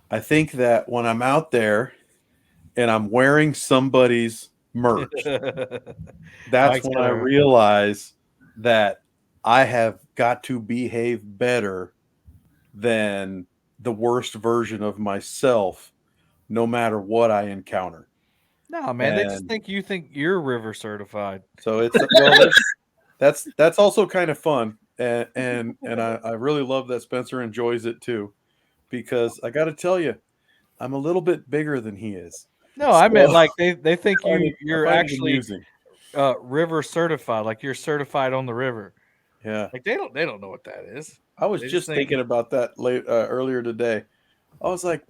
Speaker 2: I think that when I'm out there and I'm wearing somebody's merch, that's when I realize that I have got to behave better than the worst version of myself, no matter what I encounter.
Speaker 1: No, man, they just think you're river certified.
Speaker 2: So it's that's also kind of fun, and I really love that Spencer enjoys it too, because I got to tell you, I'm a little bit bigger than he is.
Speaker 1: No, I meant like they think you're
Speaker 2: I find it
Speaker 1: actually
Speaker 2: amusing.
Speaker 1: River certified, like you're certified on the river.
Speaker 2: Yeah,
Speaker 1: like they don't know what that is.
Speaker 2: I was
Speaker 1: They
Speaker 2: just thinking about that earlier today. I was like,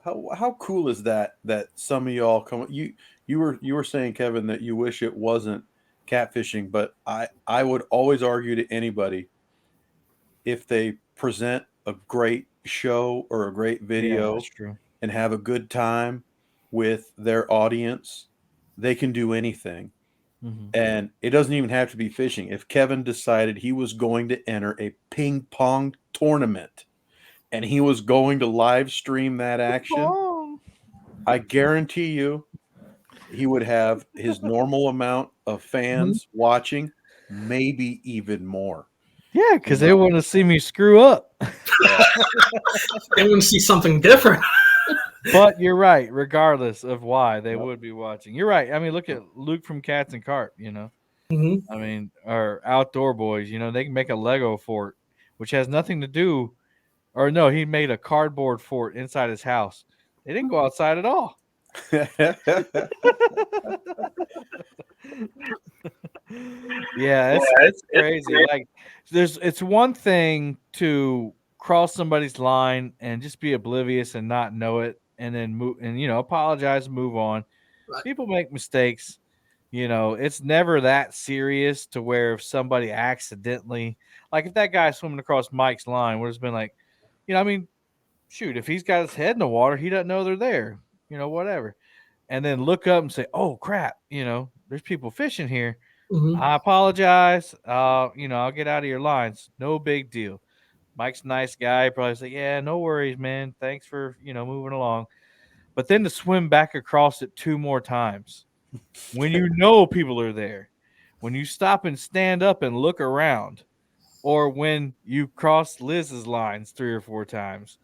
Speaker 2: how cool is that some of y'all come. You were saying, Kevin, that you wish it wasn't catfishing, but I would always argue to anybody, if they present a great show or a great
Speaker 1: Yeah,
Speaker 2: video
Speaker 1: that's true.
Speaker 2: and have a good time with their audience, they can do anything.
Speaker 1: Hmm.
Speaker 2: And it doesn't even have to be fishing. If Kevin decided he was going to enter a ping pong tournament and he was going to live stream that action,
Speaker 1: Oh.
Speaker 2: I guarantee you he would have his normal amount of
Speaker 4: Mhm.
Speaker 2: fans watching, maybe even more.
Speaker 1: Yeah,
Speaker 2: You
Speaker 1: because they
Speaker 2: know?
Speaker 1: want to see me screw up.
Speaker 2: Yeah.
Speaker 4: They want to see something different.
Speaker 1: But you're right. Regardless of why, they
Speaker 2: Yep.
Speaker 1: would be watching. You're right. I mean, look at Luke from Cats and Carp. You know,
Speaker 4: Mhm.
Speaker 1: I mean, or Outdoor Boys. You know, they can make a Lego fort, which has nothing to do. Or no, he made a cardboard fort inside his house. They didn't go outside at all. Yeah, it's crazy. Like it's one thing to cross somebody's line and just be oblivious and not know it and then move and apologize and move on.
Speaker 4: Right.
Speaker 1: People make mistakes. It's never that serious to where if somebody accidentally, like if that guy swimming across Mike's line would have been like, I mean, shoot, if he's got his head in the water, he doesn't know they're there, whatever. And then look up and say, "Oh crap, there's people fishing here.
Speaker 4: Mhm.
Speaker 1: I apologize. I'll get out of your lines. No big deal." Mike's a nice guy. Probably say, "Yeah, no worries, man. Thanks for, moving along." But then to swim back across it 2 more times when you know people are there, when you stop and stand up and look around, or when you cross Liz's lines 3 or 4 times,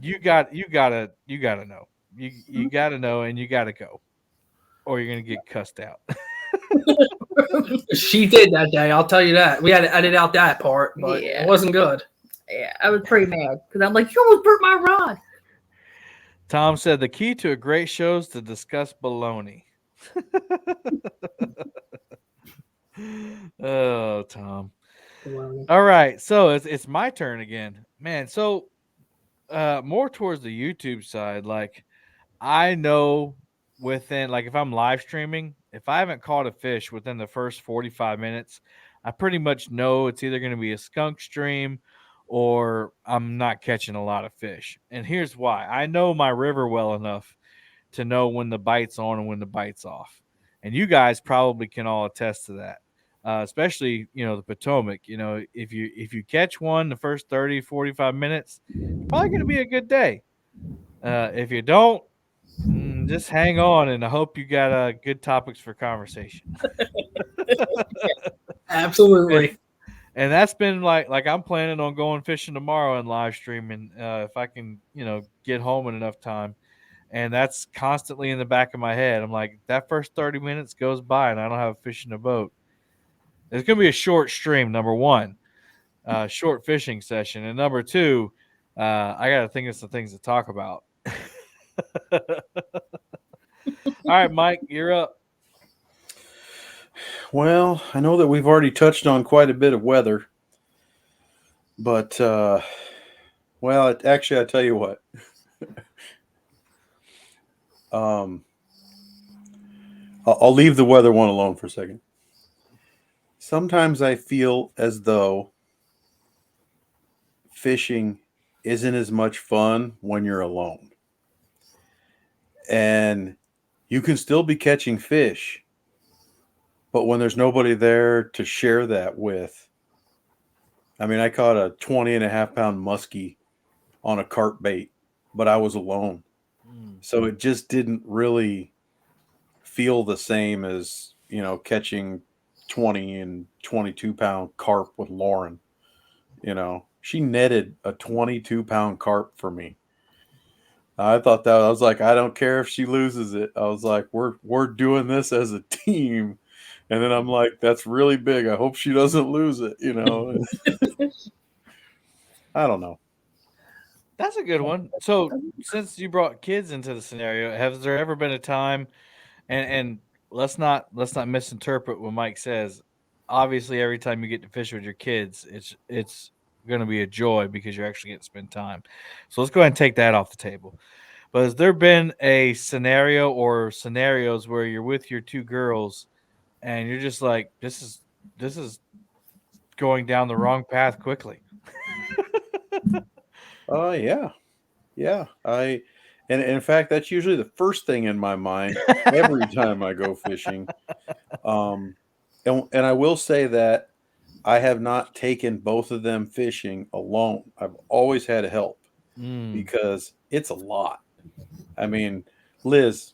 Speaker 1: you gotta know. You gotta know and you gotta go. Or you're gonna get cussed out.
Speaker 4: She did that day. I'll tell you that. We had to edit out that part, but
Speaker 3: Yeah.
Speaker 4: it wasn't good.
Speaker 3: Yeah, I was pretty mad because I'm like, you almost burnt my rod.
Speaker 1: Tom said the key to a great show is to discuss baloney. Oh, Tom. All right, so it's my turn again, man. So more towards the YouTube side, like I know within like if I'm live streaming, if I haven't caught a fish within the first 45 minutes, I pretty much know it's either going to be a skunk stream or I'm not catching a lot of fish. And here's why. I know my river well enough to know when the bite's on and when the bite's off. And you guys probably can all attest to that. Especially, the Potomac, if you catch one the first 30, 45 minutes, it's probably going to be a good day. If you don't, just hang on, and I hope you got good topics for conversation. and,
Speaker 4: Absolutely.
Speaker 1: and that's been like I'm planning on going fishing tomorrow and live streaming if I can, get home in enough time. And that's constantly in the back of my head. I'm like, that first 30 minutes goes by and I don't have a fish in the boat. It's gonna be a short stream. Number one, short fishing session, and number two, I got to think of some things to talk about. All right, Mike, you're up.
Speaker 2: Well, I know that we've already touched on quite a bit of weather, but actually, I tell you what. um, I'll leave the weather one alone for a second. Sometimes I feel as though fishing isn't as much fun when you're alone, and you can still be catching fish, but when there's nobody there to share that with. I mean, I caught a 20.5 pound muskie on a carp bait, but I was alone. So it just didn't really feel the same as, catching 20 and 22 pound carp with Lauren. She netted a 22 pound carp for me. I thought that I was like, I don't care if she loses it. I was like, we're doing this as a team. And then I'm like, that's really big. I hope she doesn't lose it, I don't know.
Speaker 1: That's a good one. So, since you brought kids into the scenario, has there ever been a time, and let's not misinterpret what Mike says. Obviously, every time you get to fish with your kids, it's going to be a joy because you're actually getting to spend time. So let's go ahead and take that off the table. But has there been a scenario or scenarios where you're with your two girls and you're just like, this is going down the wrong path quickly?
Speaker 2: Yeah. Yeah. And in fact, that's usually the first thing in my mind every time I go fishing. Um, and I will say that I have not taken both of them fishing alone. I've always had help
Speaker 1: Mm.
Speaker 2: because it's a lot. I mean, Liz,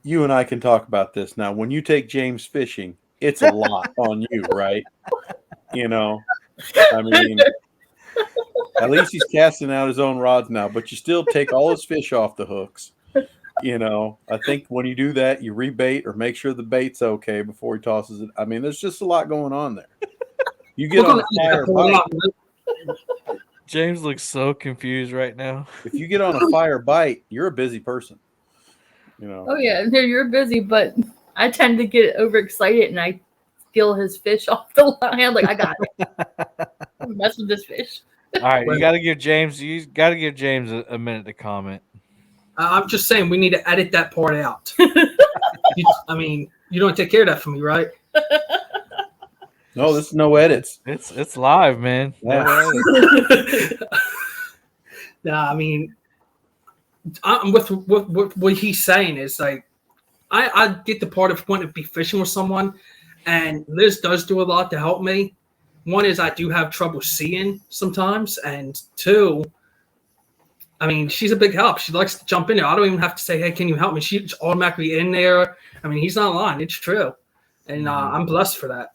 Speaker 2: you and I can talk about this now. When you take James fishing, it's a lot on you, right? You know, I mean, at least he's casting out his own rods now, but you still take all his fish off the hooks. I think when you do that, you rebait or make sure the bait's okay before he tosses it. I mean, there's just a lot going on there. You
Speaker 4: We're
Speaker 2: get on
Speaker 4: gonna
Speaker 2: a fire bite.
Speaker 1: James looks so confused right now.
Speaker 2: If you get on a fire bite, you're a busy person.
Speaker 3: Oh yeah, no, you're busy, but I tend to get overexcited and I steal his fish off the line. I'm like, I got it. Don't mess with this fish.
Speaker 1: All right, you got to give James. You got to give James a minute to comment.
Speaker 4: I'm just saying we need to edit that part out. I mean, you don't take care of that for me, right?
Speaker 2: No, this is no edits.
Speaker 1: It's live, man. No
Speaker 2: Yeah.
Speaker 1: edits.
Speaker 4: Nah, I mean, I'm with what he's saying is like, I get the part of wanting to be fishing with someone, and Liz does do a lot to help me. One is I do have trouble seeing sometimes, and two, I mean, she's a big help. She likes to jump in there. I don't even have to say, "Hey, can you help me?" She's automatically in there. I mean, he's not lying. It's true, and I'm blessed for that.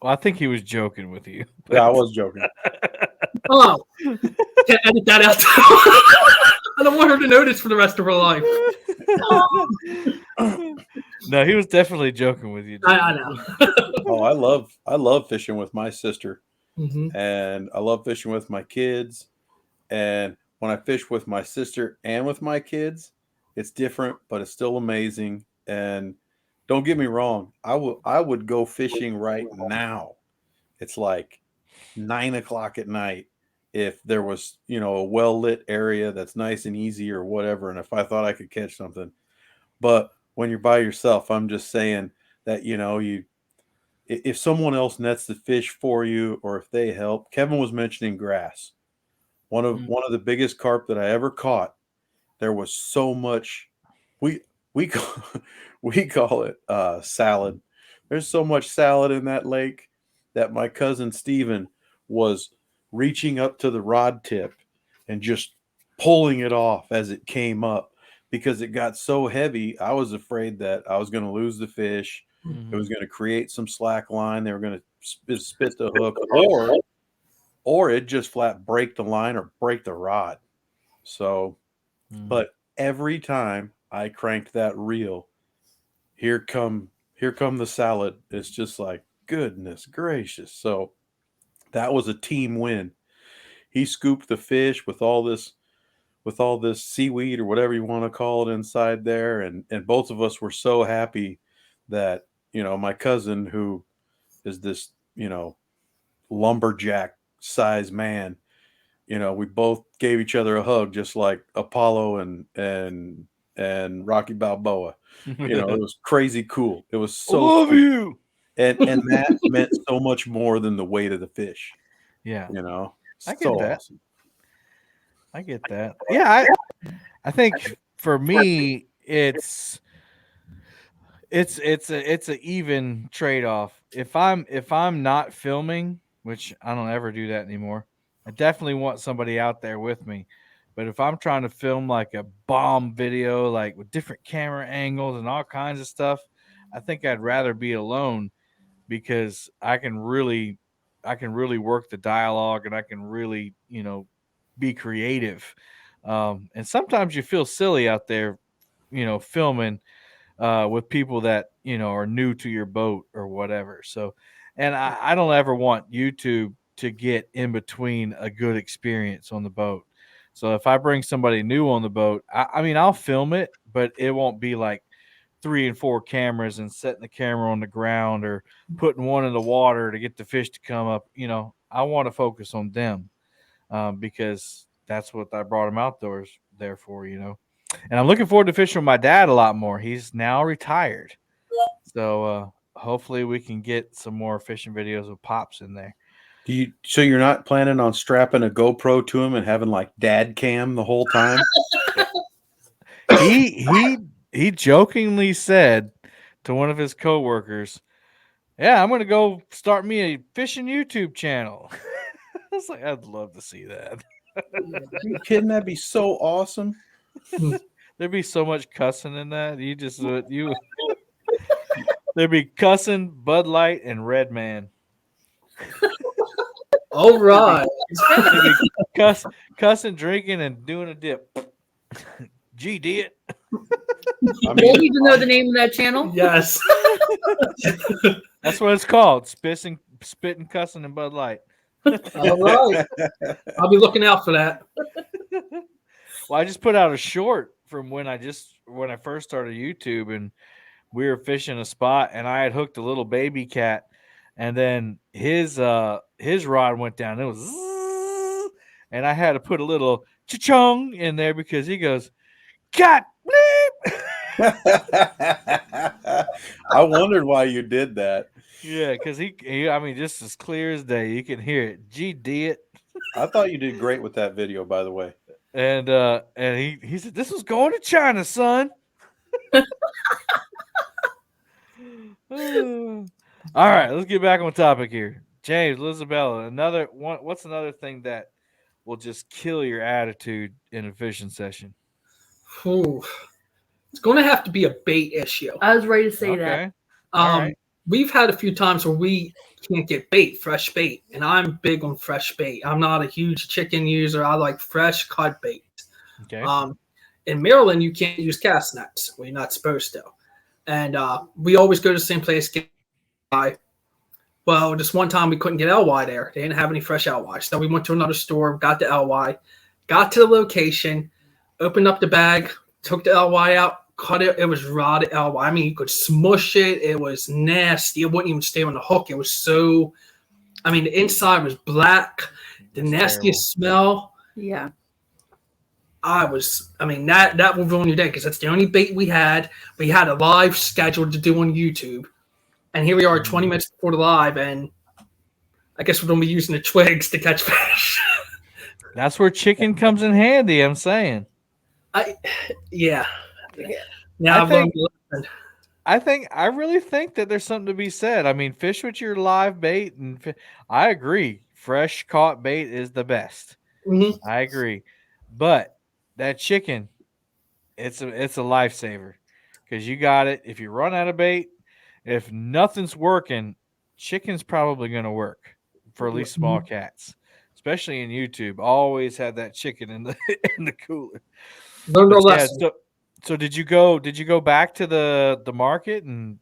Speaker 1: Well, I think he was joking with you.
Speaker 2: Yeah, I was joking.
Speaker 4: Oh, can't edit that out. I don't want her to notice for the rest of her life.
Speaker 1: No, he was definitely joking with you.
Speaker 4: I know.
Speaker 2: Oh, I love fishing with my sister,
Speaker 4: Mm-hmm.
Speaker 2: and I love fishing with my kids. And when I fish with my sister and with my kids, it's different, but it's still amazing. And don't get me wrong, I would go fishing right now. It's like 9 o'clock at night if there was, a well lit area that's nice and easy or whatever, and if I thought I could catch something. But when you're by yourself, I'm just saying that if someone else nets the fish for you or if they help. Kevin was mentioning grass. One of the biggest carp that I ever caught. There was so much. We call, we call it salad. There's so much salad in that lake that my cousin Steven was reaching up to the rod tip and just pulling it off as it came up because it got so heavy. I was afraid that I was going to lose the fish. It was going to create some slack line. They were going to spit the hook, or it just flat break the line or break the rod. So, but every time I cranked that reel, here come the salad. It's just like, goodness gracious. So that was a team win. He scooped the fish with all this seaweed or whatever you want to call it inside there, and both of us were so happy that my cousin, who is this lumberjack size man, we both gave each other a hug just like Apollo and Rocky Balboa. It was crazy cool. It was so
Speaker 1: love
Speaker 2: cool.
Speaker 1: you.
Speaker 2: And that meant so much more than the weight of the fish.
Speaker 1: Yeah. I get
Speaker 2: So
Speaker 1: that.
Speaker 2: awesome.
Speaker 1: I get that. Yeah, I think for me it's a even trade-off. If I'm not filming, which I don't ever do that anymore, I definitely want somebody out there with me. But if I'm trying to film like a bomb video, like with different camera angles and all kinds of stuff, I think I'd rather be alone because I can really work the dialogue and I can really, be creative. And sometimes you feel silly out there, filming with people that are new to your boat or whatever. So, and I don't ever want YouTube to get in between a good experience on the boat. So if I bring somebody new on the boat, I mean I'll film it, but it won't be like 3 and 4 cameras and setting the camera on the ground or putting one in the water to get the fish to come up. I want to focus on them because that's what I brought them outdoors there for. And I'm looking forward to fishing with my dad a lot more. He's now retired. So hopefully we can get some more fishing videos with Pops in there.
Speaker 2: So you're not planning on strapping a GoPro to him and having like dad cam the whole time?
Speaker 1: He jokingly said to one of his coworkers, "Yeah, I'm gonna go start me a fishing YouTube channel." I was like, I'd love to see that.
Speaker 2: Are you kidding? That'd be so awesome.
Speaker 1: There'd be so much cussing in that. There'd be cussing, Bud Light, and Red Man.
Speaker 4: All right.
Speaker 1: There'd be cussing, drinking, and doing a dip. G did.
Speaker 2: I
Speaker 3: Do you
Speaker 2: mean,
Speaker 3: even know the name of that channel?
Speaker 4: Yes.
Speaker 1: That's what it's called. Spitting, cussing, and Bud Light.
Speaker 4: All right. I'll be looking out for that.
Speaker 1: Well, I just put out a short from when I first started YouTube, and we were fishing a spot, and I had hooked a little baby cat, and then his rod went down. It was zzz, and I had to put a little cha-chung in there because he goes, "God bleep."
Speaker 2: I wondered why you did that.
Speaker 1: Yeah, because he, I mean, just as clear as day, you can hear it. G did.
Speaker 2: I thought you did great with that video, by the way.
Speaker 1: And he said, "This was going to China, son." All right, let's get back on topic here. James, Lisabella, another one. What's another thing that will just kill your attitude in a fishing session?
Speaker 4: Ooh. It's going to have to be a bait issue.
Speaker 3: I was ready to say that.
Speaker 1: All right.
Speaker 4: We've had a few times where we can't get bait, fresh bait, and I'm big on fresh bait. I'm not a huge chicken user. I like fresh cut bait.
Speaker 1: Okay.
Speaker 4: In Maryland, you can't use cast nets. Well, you're not supposed to. And we always go to the same place. Well, just one time we couldn't get LY there. They didn't have any fresh LY. So we went to another store, got the LY, got to the location, opened up the bag, took the LY out, cut it. It was rotted LY. I mean, you could smush it. It was nasty. It wouldn't even stay on the hook. It was so, I mean, the inside was black, the nastiest smell.
Speaker 3: Yeah.
Speaker 4: That will ruin your day because that's the only bait we had. We had a live scheduled to do on YouTube. And here we are 20 minutes before the live, and I guess we're going to be using the twigs to catch fish.
Speaker 1: That's where chicken comes in handy, I'm saying.
Speaker 4: Yeah. Now I've learned to listen.
Speaker 1: I really think that there's something to be said. I mean, fish with your live bait, and I agree. Fresh caught bait is the best.
Speaker 4: Mm-hmm.
Speaker 1: I agree. But that chicken, it's a lifesaver because you got it. If you run out of bait, if nothing's working, chicken's probably going to work for at least small cats, especially in YouTube. Always had that chicken in the cooler.
Speaker 4: Learned a lesson.
Speaker 1: So did you go back to the market and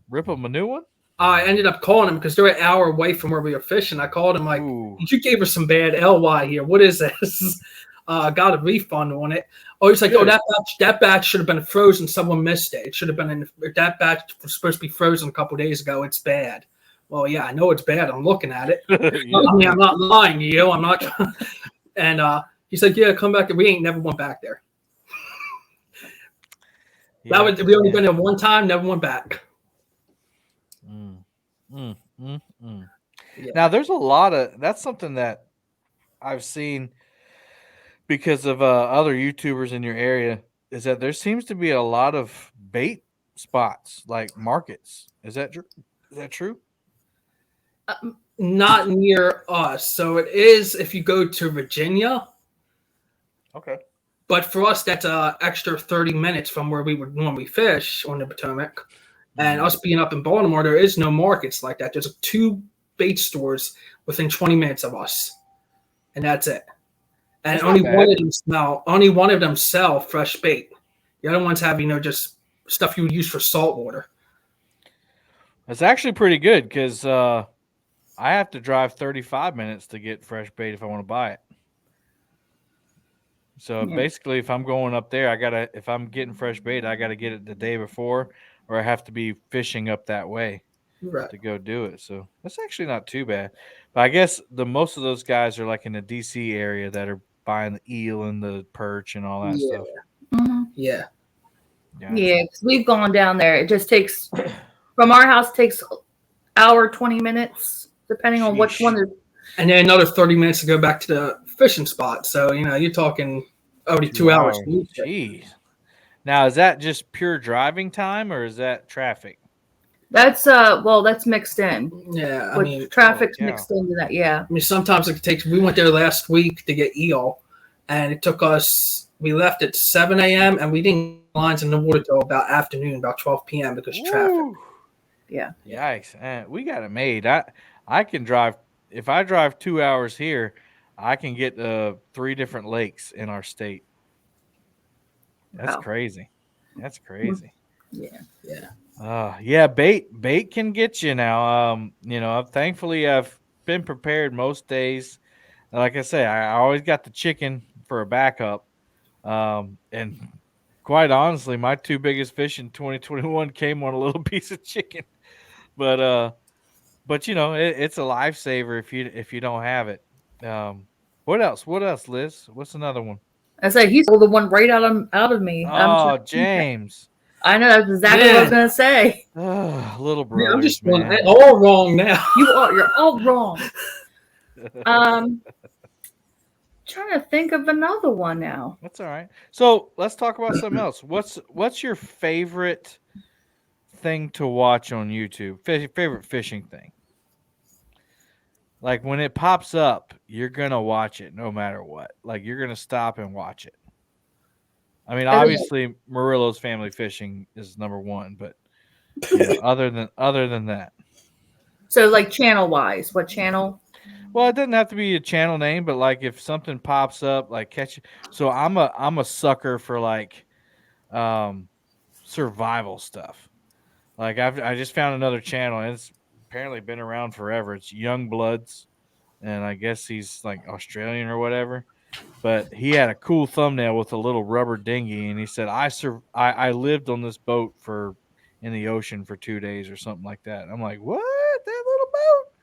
Speaker 1: rip them a new one?
Speaker 4: I ended up calling him because they're an hour away from where we were fishing. I called him like, "You gave us some bad LY here. What is this?" Got a refund on it. Oh, he's like, "Oh, that batch should have been frozen. Someone missed it. It should have been that batch was supposed to be frozen a couple days ago. It's bad." Well, yeah, I know it's bad. I'm looking at it.
Speaker 1: Yeah.
Speaker 4: I mean, I'm not lying to you. I'm not. And he's like, "Yeah, come back." We ain't never went back there.
Speaker 1: Yeah,
Speaker 4: We only been there one time. Never went back.
Speaker 1: Yeah. Now there's a lot of that's something that I've seen because of other YouTubers in your area is that there seems to be a lot of bait spots like markets. Is that true? Is that true?
Speaker 4: Not near us. So it is if you go to Virginia.
Speaker 1: Okay.
Speaker 4: But for us, that's an extra 30 minutes from where we would normally fish on the Potomac. And us being up in Baltimore, there is no markets like that. There's 2 bait stores within 20 minutes of us. And that's it. And only one of them sell fresh bait. The other ones have, just stuff you would use for saltwater.
Speaker 1: That's actually pretty good because I have to drive 35 minutes to get fresh bait if I want to buy it. So basically, if I'm going up there, if I'm getting fresh bait, I gotta get it the day before, or I have to be fishing up that way to go do it. So that's actually not too bad. But I guess most of those guys are like in the DC area that are buying the eel and the perch and all that stuff.
Speaker 3: Mm-hmm.
Speaker 4: Yeah.
Speaker 3: Yeah, because we've gone down there. It just takes from our house takes hour 20 minutes depending on which
Speaker 1: Sheesh.
Speaker 3: one is.
Speaker 4: And then another 30 minutes to go back to the fishing spot. So, you're talking already 2 hours.
Speaker 1: Jeez. Now, is that just pure driving time or is that traffic?
Speaker 3: That's that's mixed in.
Speaker 4: Yeah, I
Speaker 3: With
Speaker 4: mean,
Speaker 3: traffic's
Speaker 1: yeah.
Speaker 3: mixed into that. Yeah.
Speaker 4: sometimes it takes. We went there last week to get eel, and it took us. We left at 7 a.m. and we didn't get lines in the water till about afternoon, about 12 p.m. because of traffic.
Speaker 1: Woo.
Speaker 3: Yeah.
Speaker 1: Yikes. We got it made. I can drive. If I drive 2 hours here, I can get 3 different lakes in our state. That's
Speaker 3: Wow.
Speaker 1: crazy. That's crazy.
Speaker 3: Yeah.
Speaker 1: Yeah, bait can get you now. Thankfully I've been prepared most days. Like I say, I always got the chicken for a backup. And quite honestly, my 2 biggest fish in 2021 came on a little piece of chicken. But it's a lifesaver if you don't have it. What else? What else, Liz? What's another one?
Speaker 3: I say he stole the one right out of me.
Speaker 1: Oh, James.
Speaker 3: I know that's exactly what I was gonna say.
Speaker 1: Little
Speaker 4: Man,
Speaker 1: brothers,
Speaker 4: I'm just doing
Speaker 1: man.
Speaker 4: it all wrong now.
Speaker 3: You're all wrong. Trying to think of another one now.
Speaker 1: That's all right. So let's talk about something else. What's your favorite thing to watch on YouTube? Favorite fishing thing? Like when it pops up, you're gonna watch it no matter what. Like you're gonna stop and watch it. I mean, obviously Murillo's Family Fishing is number 1, but other than that.
Speaker 3: So like channel wise, what channel?
Speaker 1: Well, it doesn't have to be a channel name, but like if something pops up, like catch. So I'm a sucker for like survival stuff. Like I just found another channel, and it's apparently been around forever. It's Young Bloods, and I guess he's like Australian or whatever. But he had a cool thumbnail with a little rubber dinghy, and he said, I lived on this boat in the ocean for 2 days or something like that." And I'm like, "What? That little boat?"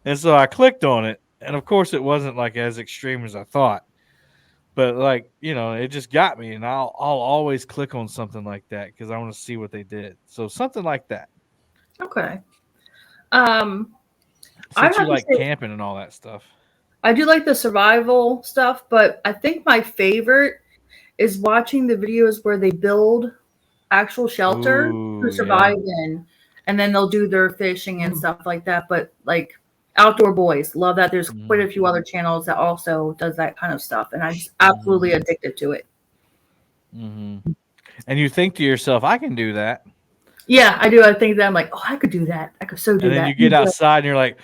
Speaker 1: And so I clicked on it, and of course it wasn't like as extreme as I thought. But like, it just got me, and I'll always click on something like that because I want to see what they did. So something like that.
Speaker 3: Okay.
Speaker 1: Since you like camping and all that stuff.
Speaker 3: I do like the survival stuff, but I think my favorite is watching the videos where they build actual shelter to survive in, and then they'll do their fishing and stuff like that. But like Outdoor Boys, love that. There's quite a few other channels that also does that kind of stuff, and I'm just absolutely addicted to it.
Speaker 1: Mm-hmm. And you think to yourself, I can do that.
Speaker 3: Yeah, I do. I think that I'm like, oh, I could do that. I could so do that.
Speaker 1: And then you get outside and you're like,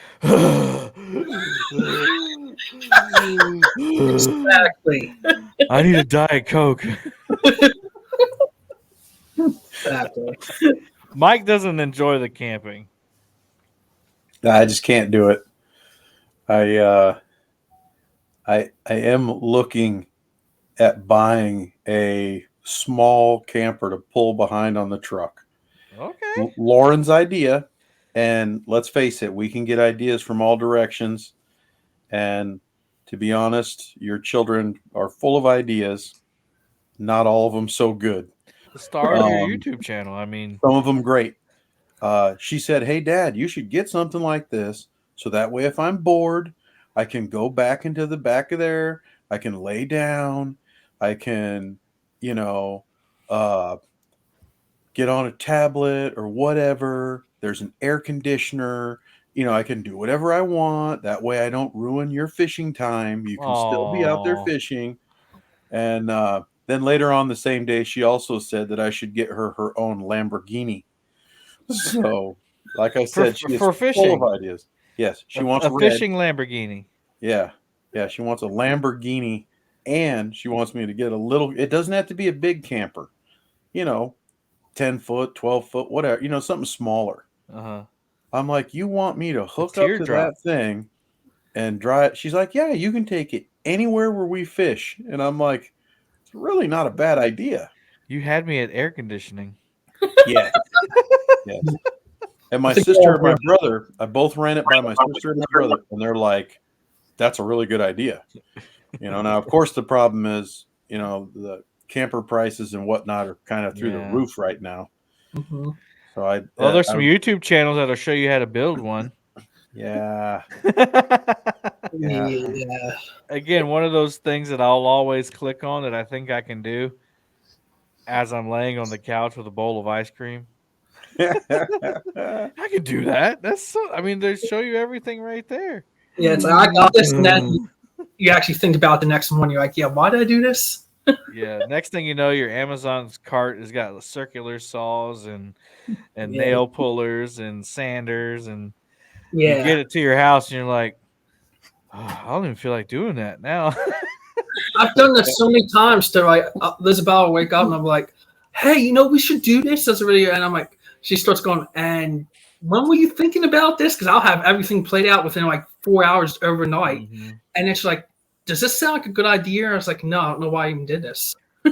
Speaker 4: Exactly.
Speaker 1: I need a Diet Coke.
Speaker 4: Exactly.
Speaker 1: Mike doesn't enjoy the camping.
Speaker 2: I just can't do it. I am looking at buying a small camper to pull behind on the truck.
Speaker 1: Okay.
Speaker 2: Lauren's idea, and let's face it, we can get ideas from all directions. And to be honest, your children are full of ideas. Not all of them so good.
Speaker 1: The star of your YouTube channel. I mean,
Speaker 2: some of them great. She said, "Hey, Dad, you should get something like this, so that way if I'm bored, I can go back into the back of there. I can lay down. I can, get on a tablet or whatever. There's an air conditioner. I can do whatever I want. That way I don't ruin your fishing time. You can still be out there fishing." And then later on the same day, she also said that I should get her own Lamborghini. So, like I said, she is
Speaker 1: for fishing.
Speaker 2: full of ideas. Yes, she wants
Speaker 1: a
Speaker 2: red.
Speaker 1: fishing Lamborghini.
Speaker 2: Yeah, she wants a Lamborghini, and she wants me to get a little. It doesn't have to be a big camper, 10 foot, 12 foot, whatever. Something smaller. I'm like, you want me to hook up to that thing and drive? She's like, yeah, you can take it anywhere where we fish, and I'm like, it's really not a bad idea.
Speaker 1: You had me at air conditioning.
Speaker 2: Yeah. Yes. And my sister and my brother, I both ran it by my sister and my brother, and they're like, that's a really good idea. Now, of course, the problem is, the camper prices and whatnot are kind of through the roof right now.
Speaker 4: Mm-hmm.
Speaker 2: So
Speaker 1: there's some YouTube channels that'll show you how to build one.
Speaker 2: Yeah. Yeah.
Speaker 4: Yeah.
Speaker 1: Again, one of those things that I'll always click on that I think I can do as I'm laying on the couch with a bowl of ice cream. I can do that. That's so. I mean, they show you everything right there.
Speaker 4: Yeah, it's like I got this, and then you actually think about it the next morning. You're like, yeah, why did I do this?
Speaker 1: Yeah. Next thing you know, your Amazon's cart has got circular saws and
Speaker 4: Yeah.
Speaker 1: nail pullers and sanders, and you
Speaker 4: Yeah.
Speaker 1: get it to your house, and you're like, oh, I don't even feel like doing that now.
Speaker 4: I've done this so many times to like Isabel will wake up and I'm like, hey, we should do this as a video. And I'm like, she starts going, and when were you thinking about this? Because I'll have everything played out within like 4 hours overnight.
Speaker 1: Mm-hmm.
Speaker 4: And it's like, does this sound like a good idea? And I was like, no, I don't know why I even did this. I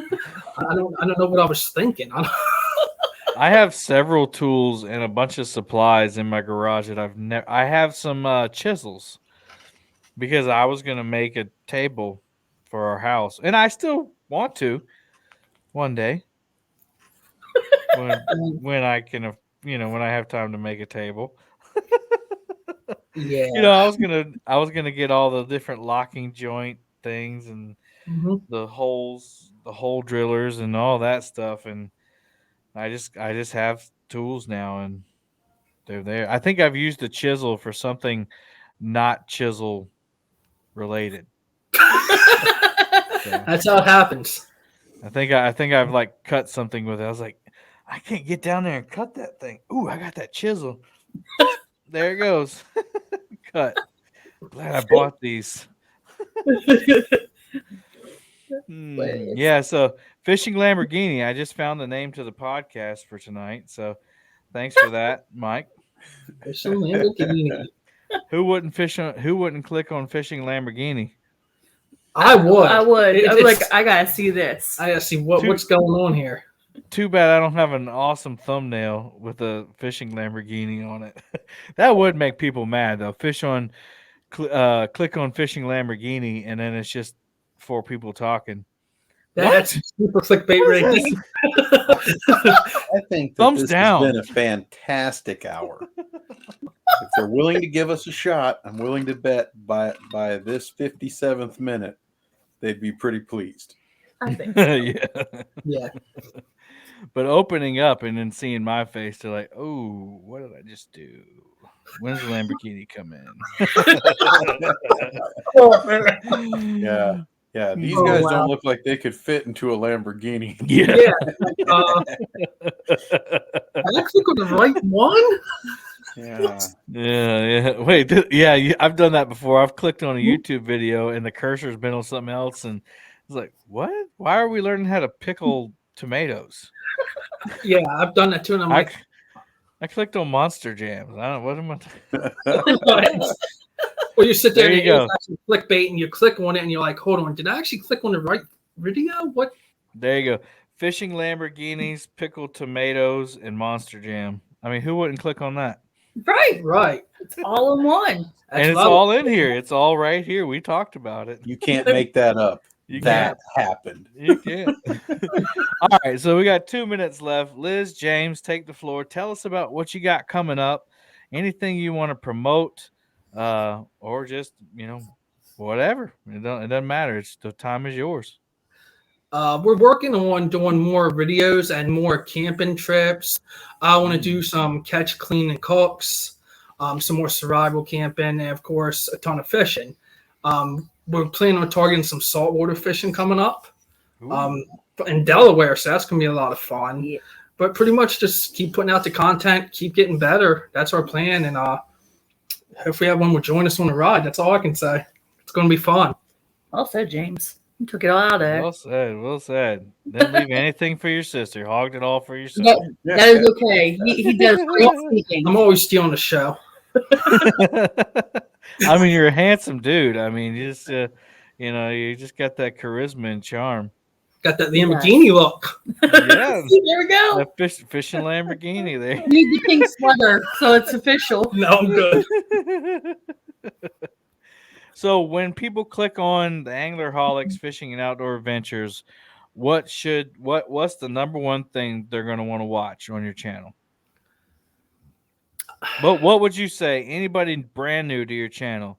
Speaker 4: don't know what I was thinking.
Speaker 1: I have several tools and a bunch of supplies in my garage that I've never. I have some chisels because I was gonna make a table for our house, and I still want to one day when I can, when I have time to make a table.
Speaker 4: Yeah.
Speaker 1: I was gonna get all the different locking joint things and
Speaker 4: Mhm.
Speaker 1: the holes, the hole drillers, and all that stuff, and I just have tools now, and they're there. I think I've used a chisel for something not chisel related. So
Speaker 4: That's how it happens.
Speaker 1: I think I've like cut something with it. I was like, I can't get down there and cut that thing. Ooh, I got that chisel. There it goes. Cut. Glad I bought these. Yeah, so Fishing Lamborghini. I just found the name to the podcast for tonight. So thanks for that, Mike. Who wouldn't click on Fishing Lamborghini?
Speaker 4: I would.
Speaker 3: I would.
Speaker 4: It-
Speaker 3: I was like,
Speaker 4: it's-
Speaker 3: I gotta see this.
Speaker 4: I gotta see what's going on here.
Speaker 1: Too bad I don't have an awesome thumbnail with a Fishing Lamborghini on it. That would make people mad though. Click on Fishing Lamborghini, and then it's just 4 people talking.
Speaker 4: That's super clickbait
Speaker 1: What
Speaker 4: right
Speaker 1: is
Speaker 4: there.
Speaker 2: I think that
Speaker 1: Thumbs
Speaker 2: this
Speaker 1: down.
Speaker 2: has been a fantastic hour. If they're willing to give us a shot, I'm willing to bet by this 57th minute, they'd be pretty pleased.
Speaker 3: I think so.
Speaker 1: Yeah.
Speaker 4: Yeah.
Speaker 1: But opening up and then seeing my face, they're like, "Oh, what did I just do? When's the Lamborghini come in?"
Speaker 2: Yeah. Yeah, these
Speaker 3: Oh,
Speaker 2: guys
Speaker 3: wow.
Speaker 2: don't look like they could fit into a Lamborghini.
Speaker 1: Yeah.
Speaker 4: Did I click on the right one?
Speaker 2: Yeah.
Speaker 1: Yeah. Wait, I've done that before. I've clicked on a YouTube video and the cursor's been on something else, and it's like, what? Why are we learning how to pickle tomatoes?
Speaker 4: Yeah, I've done that too, and I'm like,
Speaker 1: I clicked on Monster Jams. I don't. What am I?
Speaker 4: well, you sit there
Speaker 1: There
Speaker 4: and
Speaker 1: you go.
Speaker 4: it's actually clickbait, and you click on it, and you're like, hold on, did I actually click on the right video? What?
Speaker 1: There you go. Fishing Lamborghinis, pickled tomatoes, and Monster Jam. I mean, who wouldn't click on that?
Speaker 3: Right.
Speaker 4: Right.
Speaker 3: It's all in one.
Speaker 4: That's
Speaker 1: And it's
Speaker 4: what I-
Speaker 1: all in here. It's all right here. We talked about it.
Speaker 2: You can't make that up.
Speaker 1: You
Speaker 2: That happened.
Speaker 1: You can't. All right, so we got 2 minutes left. Liz, James, take the floor. Tell us about what you got coming up. Anything you want to promote, or just whatever. It doesn't matter. It's the time is yours.
Speaker 4: We're working on doing more videos and more camping trips. I want to do some catch, clean, and cooks, some more survival camping, and of course, a ton of fishing. We're planning on targeting some saltwater fishing coming up in Delaware, so that's going to be a lot of fun.
Speaker 3: Yeah.
Speaker 4: But pretty much just keep putting out the content, keep getting better. That's our plan, and hopefully everyone will join us on the ride. That's all I can say. It's going to be fun.
Speaker 3: Well said, James. You took it all out of there.
Speaker 1: Well said. Well said. Didn't leave anything for your sister. Hogged it all for yourself.
Speaker 3: That is okay. He does great speaking.
Speaker 4: I'm always stealing the show.
Speaker 1: I mean, you're a handsome dude. I mean, you just you just got that charisma and charm.
Speaker 4: Got that Lamborghini look.
Speaker 1: Yeah,
Speaker 3: There we go.
Speaker 1: that fishing Lamborghini there.
Speaker 3: You need the pink sweater, so it's official.
Speaker 4: No, I'm good.
Speaker 1: So when people click on the Anglerholics Fishing and Outdoor Adventures, what's the number one thing they're going to want to watch on your channel? What would you say? Anybody brand new to your channel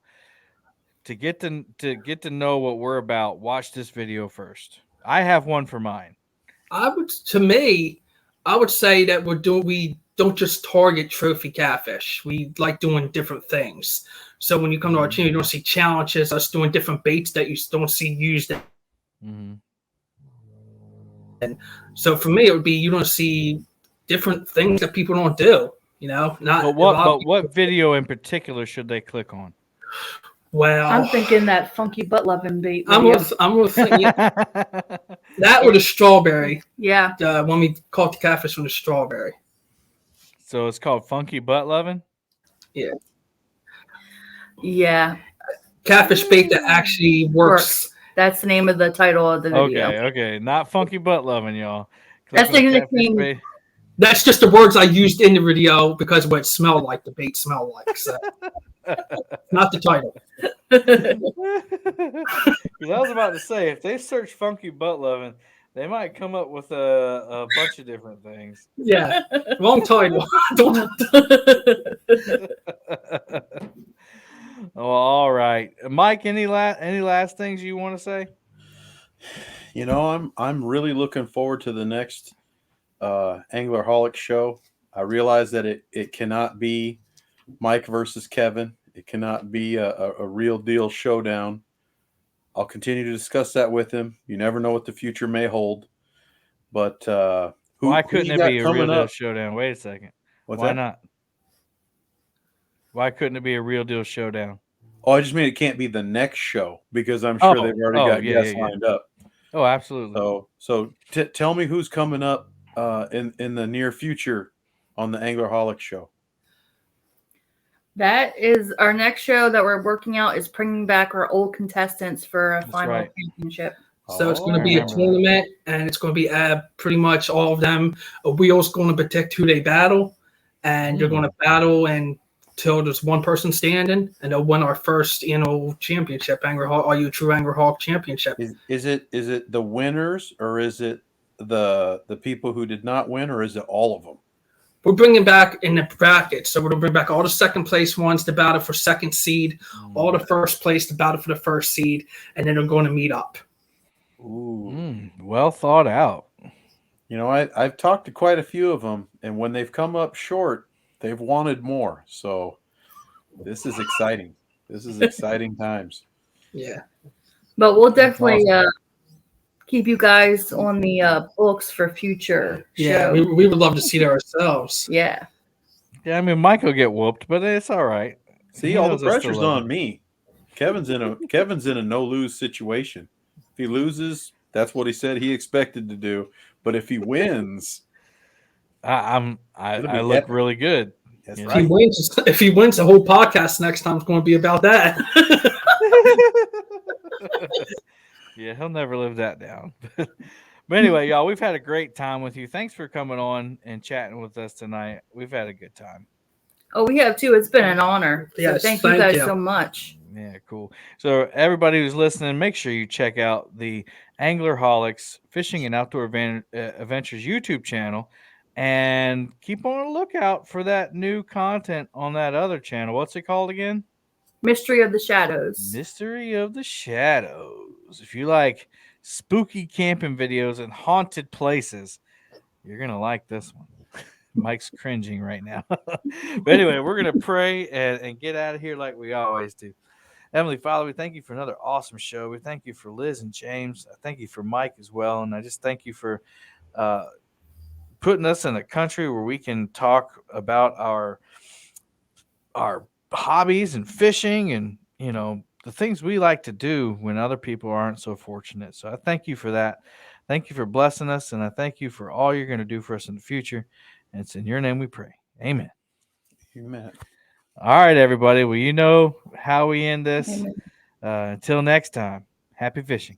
Speaker 1: to get to know what we're about? Watch this video first. I have one for mine.
Speaker 4: I would say that we don't just target trophy catfish. We like doing different things. So when you come to our channel, you don't see challenges, us doing different baits that you don't see used.
Speaker 1: Mm-hmm.
Speaker 4: And so for me, it would be you don't see different things that people don't do. You know, not
Speaker 1: But what video in particular should they click on?
Speaker 4: Well,
Speaker 3: I'm thinking that funky butt loving bait.
Speaker 4: I'm
Speaker 3: Video.
Speaker 4: with thinking that or the strawberry.
Speaker 3: Yeah.
Speaker 4: When we caught the catfish from the strawberry.
Speaker 1: So it's called Funky Butt Loving?
Speaker 4: Yeah.
Speaker 3: Yeah.
Speaker 4: Catfish bait that actually works.
Speaker 3: That's the name of the title of the video.
Speaker 1: Okay. Not Funky Butt Loving, y'all.
Speaker 3: That's the
Speaker 1: Catfish
Speaker 3: nickname.
Speaker 1: bait.
Speaker 4: That's just the words I used in the video because of what it smelled like, the bait smelled like. So. Not the title.
Speaker 1: Because I was about to say, if they search Funky Butt Loving, they might come up with a bunch of different things.
Speaker 4: Yeah, wrong title.
Speaker 1: Well, all right, Mike. Any last things you want to say?
Speaker 2: You know, I'm really looking forward to the next Anglerholic show. I realize that it cannot be Mike versus Kevin. It cannot be a real deal showdown. I'll continue to discuss that with him. You never know what the future may hold. But
Speaker 1: why couldn't it be a real deal showdown? Wait a second. Why not? Why couldn't it be a real deal showdown?
Speaker 2: Oh, I just mean it can't be the next show because I'm sure they've already got guests lined up.
Speaker 1: Oh, absolutely.
Speaker 2: So tell me who's coming up in the near future on the Anglerholic show.
Speaker 3: That is our next show that we're working out is bringing back our old contestants for a final championship.
Speaker 4: So it's going to be a tournament, and it's going to be pretty much all of them. A wheel's going to predict who they battle, and they're going to battle until there's one person standing, and they'll win our first annual championship, Are You a True Anglerholic Championship.
Speaker 2: Is it the winners, or is it the people who did not win, or is it all of them?
Speaker 4: We're bringing back in the bracket. So we're going to bring back all the second place ones to battle for second seed, all the first place to battle for the first seed, and then they're going to meet up.
Speaker 2: Ooh.
Speaker 1: Well thought out.
Speaker 2: You know, I've talked to quite a few of them, and when they've come up short, they've wanted more. So this is exciting. This is exciting times.
Speaker 4: Yeah.
Speaker 3: But we'll definitely keep you guys on the books for future shows.
Speaker 4: We would love to see that ourselves.
Speaker 3: Yeah.
Speaker 1: Yeah, I mean, Mike will get whooped, but it's all right.
Speaker 2: See, all the pressure's on me. Kevin's in a no-lose situation. If he loses, that's what he said he expected to do. But if he wins,
Speaker 1: I look really good.
Speaker 2: That's
Speaker 4: If
Speaker 2: right.
Speaker 4: he wins, the whole podcast next time is going to be about that.
Speaker 1: Yeah, he'll never live that down. But anyway, y'all, we've had a great time with you. Thanks for coming on and chatting with us tonight. We've had a good time.
Speaker 3: Oh, we have too. It's been an honor.
Speaker 4: Yes,
Speaker 3: so thank you guys so much.
Speaker 1: Yeah, cool. So everybody who's listening, make sure you check out the Anglerholics Fishing and Outdoor Adventures YouTube channel and keep on the lookout for that new content on that other channel. What's it called again?
Speaker 3: Mystery of the Shadows.
Speaker 1: Mystery of the Shadows. If you like spooky camping videos and haunted places, you're going to like this one. Mike's cringing right now. But anyway, we're going to pray and get out of here like we always do. Heavenly Father, we thank you for another awesome show. We thank you for Liz and James. I thank you for Mike as well. And I just thank you for putting us in a country where we can talk about our hobbies and fishing and, you know, the things we like to do when other people aren't so fortunate. So I thank you for that. Thank you for blessing us. And I thank you for all you're going to do for us in the future. And it's in your name we pray. Amen.
Speaker 2: Amen.
Speaker 1: All right, everybody. Well, you know how we end this. Until next time, happy fishing.